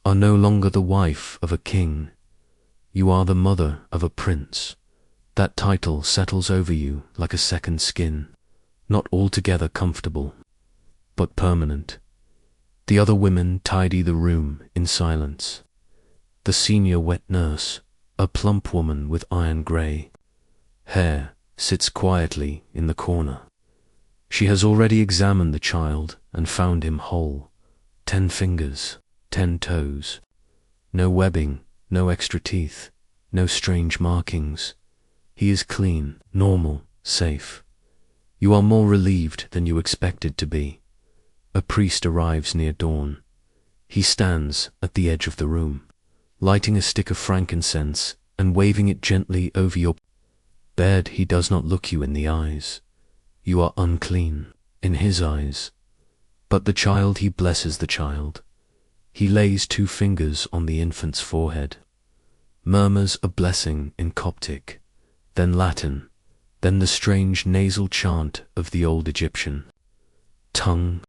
are no longer the wife of a king. You are the mother of a prince. That title settles over you like a second skin, not altogether comfortable, but permanent. The other women tidy the room in silence. The senior wet nurse, a plump woman with iron grey hair, sits quietly in the corner. She has already examined the child and found him whole. 10 fingers, 10 toes. No webbing, no extra teeth, no strange markings. He is clean, normal, safe. You are more relieved than you expected to be. A priest arrives near dawn. He stands at the edge of the room, lighting a stick of frankincense and waving it gently over your bed. He does not look you in the eyes. You are unclean in his eyes. But the child, he blesses the child. He lays 2 fingers on the infant's forehead, murmurs a blessing in Coptic, then Latin, then the strange nasal chant of the old Egyptian tongue.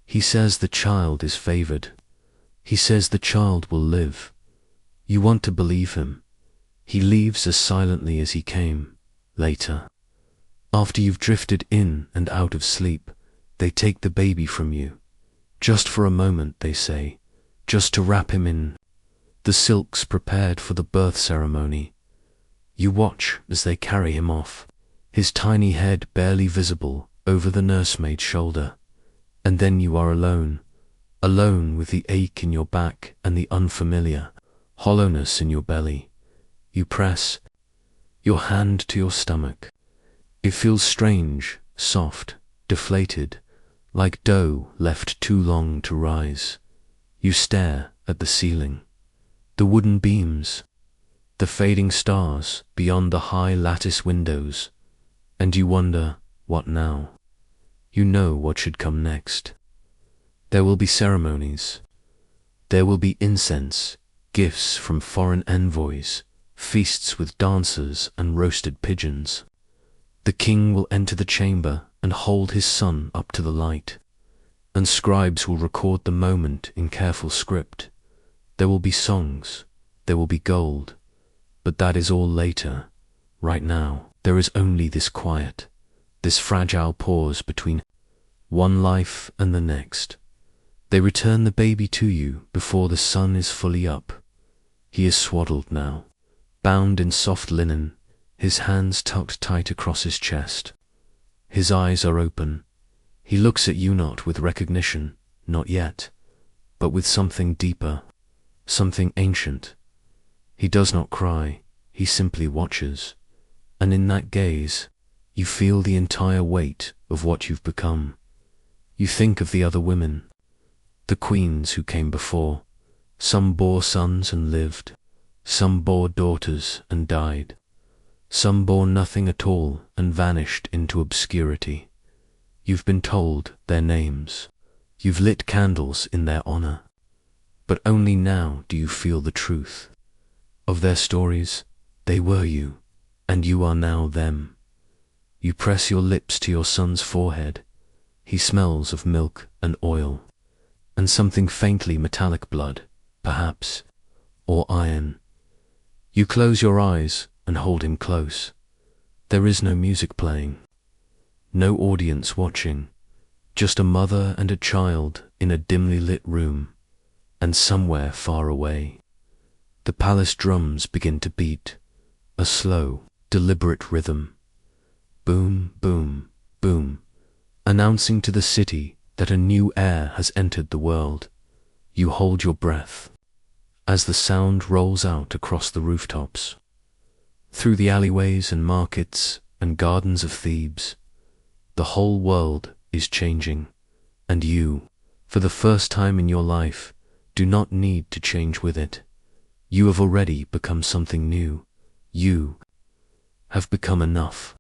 He says the child is favored. He says the child will live. You want to believe him. He leaves as silently as he came. Later, after you've drifted in and out of sleep, they take the baby from you. Just for a moment, they say, just to wrap him in the silks prepared for the birth ceremony. You watch as they carry him off, his tiny head barely visible over the nursemaid's shoulder. And then you are alone, alone with the ache in your back and the unfamiliar hollowness in your belly. You press your hand to your stomach. It feels strange, soft, deflated, like dough left too long to rise. You stare at the ceiling, the wooden beams, the fading stars beyond the high lattice windows, and you wonder, what now? You know what should come next. There will be ceremonies. There will be incense, gifts from foreign envoys, feasts with dancers and roasted pigeons. The king will enter the chamber and hold his son up to the light, and scribes will record the moment in careful script. There will be songs, there will be gold, but that is all later. Right now, there is only this quiet, this fragile pause between one life and the next. They return the baby to you before the sun is fully up. He is swaddled now, bound in soft linen, his hands tucked tight across his chest. His eyes are open. He looks at you not with recognition, not yet, but with something deeper, something ancient. He does not cry, he simply watches, and in that gaze, you feel the entire weight of what you've become. You think of the other women, the queens who came before. Some bore sons and lived, some bore daughters and died, some bore nothing at all and vanished into obscurity. You've been told their names, you've lit candles in their honor, but only now do you feel the truth of their stories. They were you, and you are now them. You press your lips to your son's forehead. He smells of milk and oil, and something faintly metallic, blood, perhaps, or iron. You close your eyes and hold him close. There is no music playing, no audience watching, just a mother and a child in a dimly lit room, and somewhere far away, the palace drums begin to beat, a slow, deliberate rhythm. Boom, boom, boom, announcing to the city that a new air has entered the world. You hold your breath as the sound rolls out across the rooftops, through the alleyways and markets and gardens of Thebes. The whole world is changing, and you, for the first time in your life, do not need to change with it. You have already become something new. You have become enough.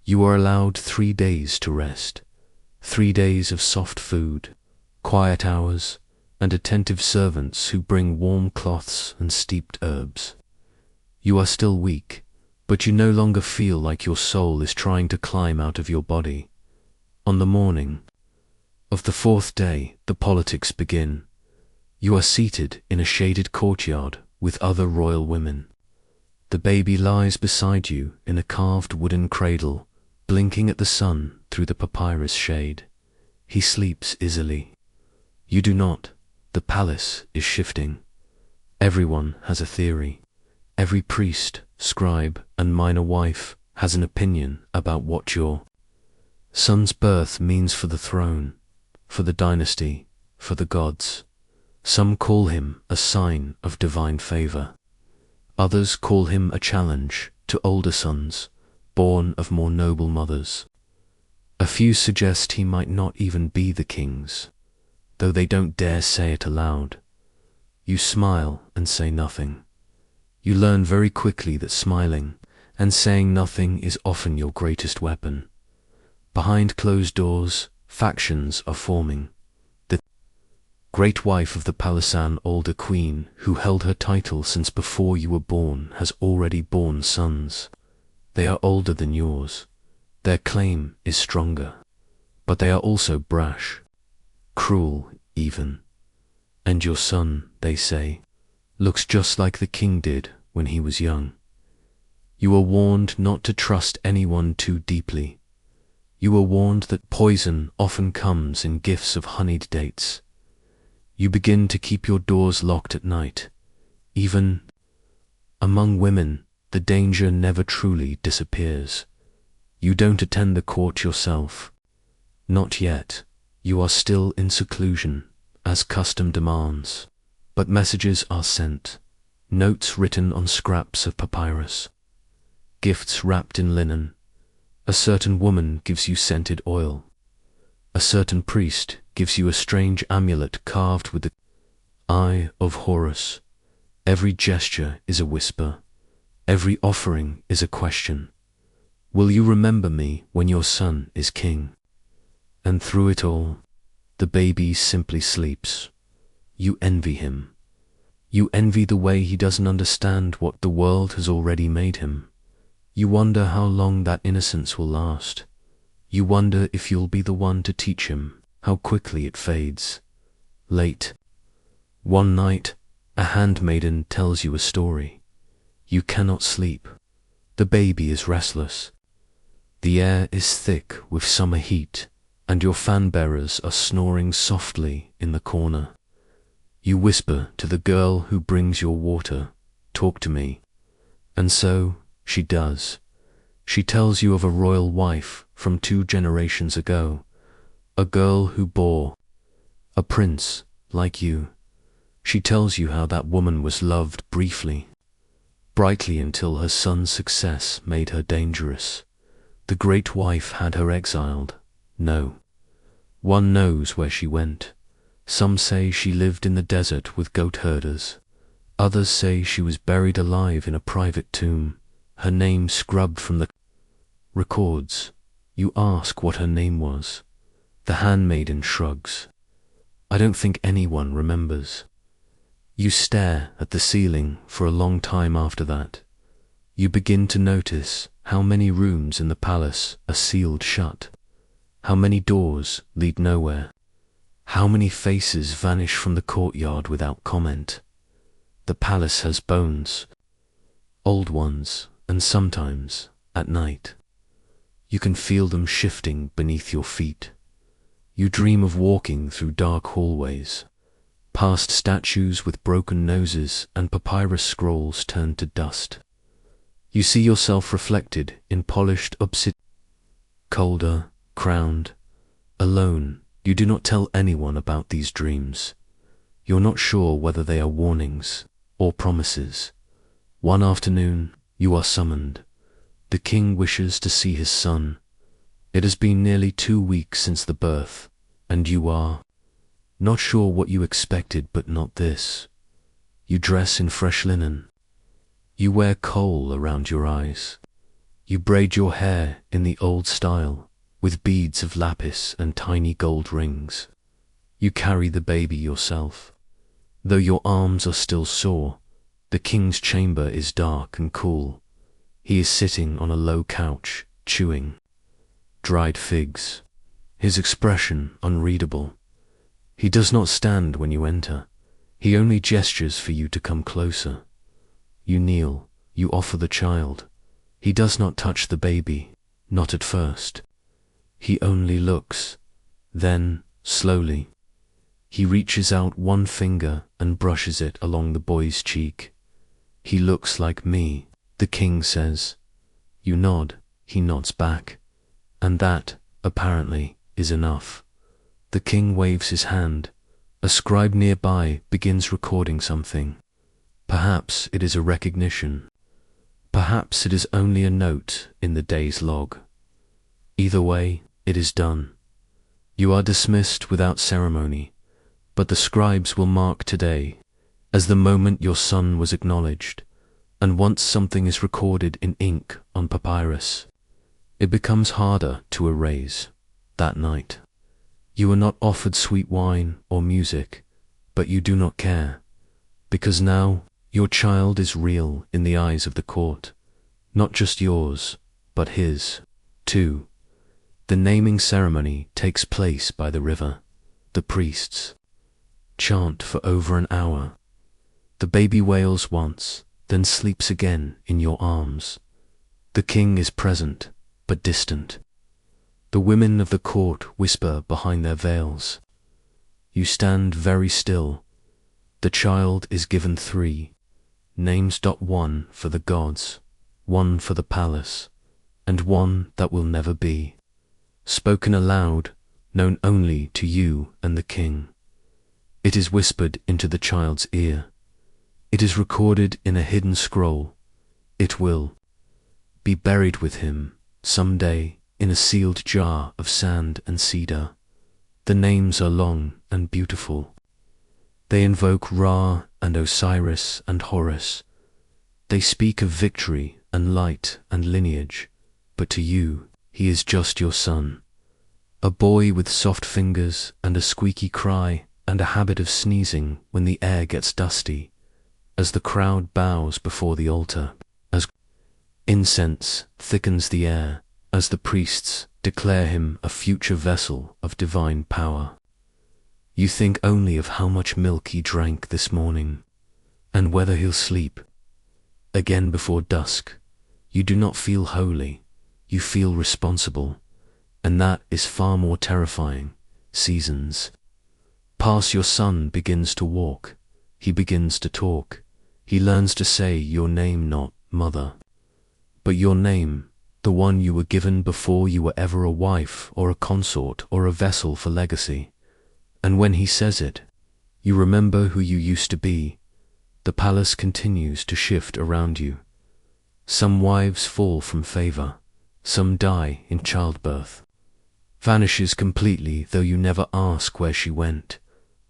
You are allowed 3 days to rest, 3 days of soft food, quiet hours, and attentive servants who bring warm cloths and steeped herbs. You are still weak, but you no longer feel like your soul is trying to climb out of your body. On the morning of the 4th day, the politics begin. You are seated in a shaded courtyard with other royal women. The baby lies beside you in a carved wooden cradle, blinking at the sun through the papyrus shade. He sleeps easily. You do not. The palace is shifting. Everyone has a theory. Every priest, scribe, and minor wife has an opinion about what your son's birth means for the throne, for the dynasty, for the gods. Some call him a sign of divine favor. Others call him a challenge to older sons, born of more noble mothers. A few suggest he might not even be the king's, though they don't dare say it aloud. You smile and say nothing. You learn very quickly that smiling and saying nothing is often your greatest weapon. Behind closed doors, factions are forming. The great wife of the Palasan older queen, who held her title since before you were born, has already borne sons. They are older than yours. Their claim is stronger, but they are also brash, cruel even. And your son, they say, looks just like the king did when he was young. You are warned not to trust anyone too deeply. You are warned that poison often comes in gifts of honeyed dates. You begin to keep your doors locked at night. Even among women, the danger never truly disappears. You don't attend the court yourself. Not yet. You are still in seclusion, as custom demands. But messages are sent, notes written on scraps of papyrus, gifts wrapped in linen. A certain woman gives you scented oil. A certain priest gives you a strange amulet carved with the eye of Horus. Every gesture is a whisper. Every offering is a question. Will you remember me when your son is king? And through it all, the baby simply sleeps. You envy him. You envy the way he doesn't understand what the world has already made him. You wonder how long that innocence will last. You wonder if you'll be the one to teach him how quickly it fades. Late. One night, a handmaiden tells you a story. You cannot sleep. The baby is restless. The air is thick with summer heat, and your fan-bearers are snoring softly in the corner. You whisper to the girl who brings your water, "Talk to me." And so she does. She tells you of a royal wife from 2 generations ago, a girl who bore a prince like you. She tells you how that woman was loved briefly, brightly, until her son's success made her dangerous. The great wife had her exiled. No one knows where she went. Some say she lived in the desert with goat herders. Others say she was buried alive in a private tomb, her name scrubbed from the records. You ask what her name was. The handmaiden shrugs. I don't think anyone remembers. You stare at the ceiling for a long time after that. You begin to notice how many rooms in the palace are sealed shut, how many doors lead nowhere, how many faces vanish from the courtyard without comment. The palace has bones, old ones, and sometimes, at night, you can feel them shifting beneath your feet. You dream of walking through dark hallways, past statues with broken noses and papyrus scrolls turned to dust. You see yourself reflected in polished obsidian, colder, crowned, alone. You do not tell anyone about these dreams. You're not sure whether they are warnings or promises. One afternoon, you are summoned. The king wishes to see his son. It has been nearly 2 weeks since the birth, and you are not sure what you expected, but not this. You dress in fresh linen. You wear kohl around your eyes. You braid your hair in the old style, with beads of lapis and tiny gold rings. You carry the baby yourself. Though your arms are still sore, the king's chamber is dark and cool. He is sitting on a low couch, chewing dried figs, his expression unreadable. He does not stand when you enter. He only gestures for you to come closer. You kneel, you offer the child. He does not touch the baby, not at first. He only looks. Then, slowly, he reaches out one finger and brushes it along the boy's cheek. He looks like me, the king says. You nod, he nods back. And that, apparently, is enough. The king waves his hand. A scribe nearby begins recording something. Perhaps it is a recognition. Perhaps it is only a note in the day's log. Either way, it is done. You are dismissed without ceremony, but the scribes will mark today as the moment your son was acknowledged, and once something is recorded in ink on papyrus, it becomes harder to erase. That night, you are not offered sweet wine or music, but you do not care, because now your child is real in the eyes of the court, not just yours, but his, too. The naming ceremony takes place by the river. The priests chant for over an hour. The baby wails once, then sleeps again in your arms. The king is present, but distant. The women of the court whisper behind their veils. You stand very still. The child is given 3 names: 1 for the gods, 1 for the palace, and 1 that will never be. Spoken aloud, known only to you and the king. It is whispered into the child's ear. It is recorded in a hidden scroll. It will be buried with him someday in a sealed jar of sand and cedar. The names are long and beautiful. They invoke Ra and Osiris and Horus. They speak of victory and light and lineage, but to you, he is just your son. A boy with soft fingers and a squeaky cry and a habit of sneezing when the air gets dusty, as the crowd bows before the altar, as incense thickens the air, as the priests declare him a future vessel of divine power. You think only of how much milk he drank this morning, and whether he'll sleep again before dusk. You do not feel holy, you feel responsible, and that is far more terrifying. Seasons pass. Your son begins to walk, he begins to talk, he learns to say your name, not mother, but your name, the one you were given before you were ever a wife or a consort or a vessel for legacy. And when he says it, you remember who you used to be. The palace continues to shift around you. Some wives fall from favor, some die in childbirth, vanishes completely, though you never ask where she went,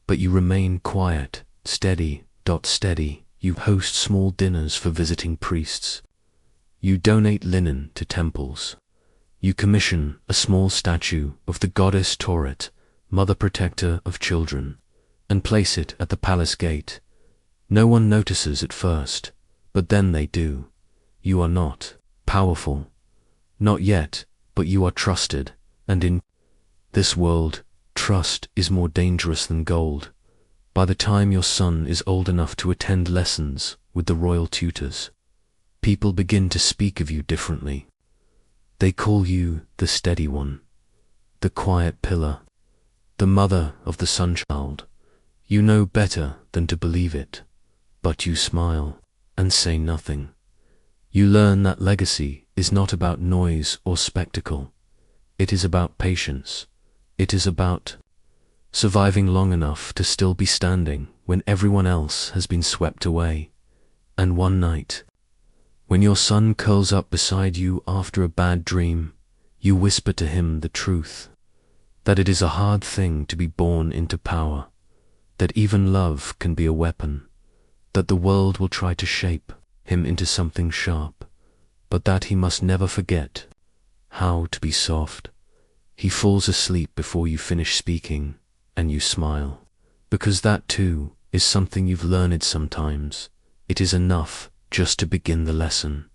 but you remain quiet, steady. You host small dinners for visiting priests. You donate linen to temples. You commission a small statue of the goddess Tauret, mother protector of children, and place it at the palace gate. No one notices at first, but then they do. You are not powerful, not yet, but you are trusted, and in this world, trust is more dangerous than gold. By the time your son is old enough to attend lessons with the royal tutors, people begin to speak of you differently. They call you the steady one, the quiet pillar, the mother of the sunchild. You know better than to believe it, but you smile and say nothing. You learn that legacy is not about noise or spectacle. It is about patience. It is about surviving long enough to still be standing when everyone else has been swept away. And one night, when your son curls up beside you after a bad dream, you whisper to him the truth, that it is a hard thing to be born into power, that even love can be a weapon, that the world will try to shape him into something sharp, but that he must never forget how to be soft. He falls asleep before you finish speaking, and you smile, because that too is something you've learned sometimes. It is enough just to begin the lesson.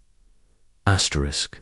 Asterisk.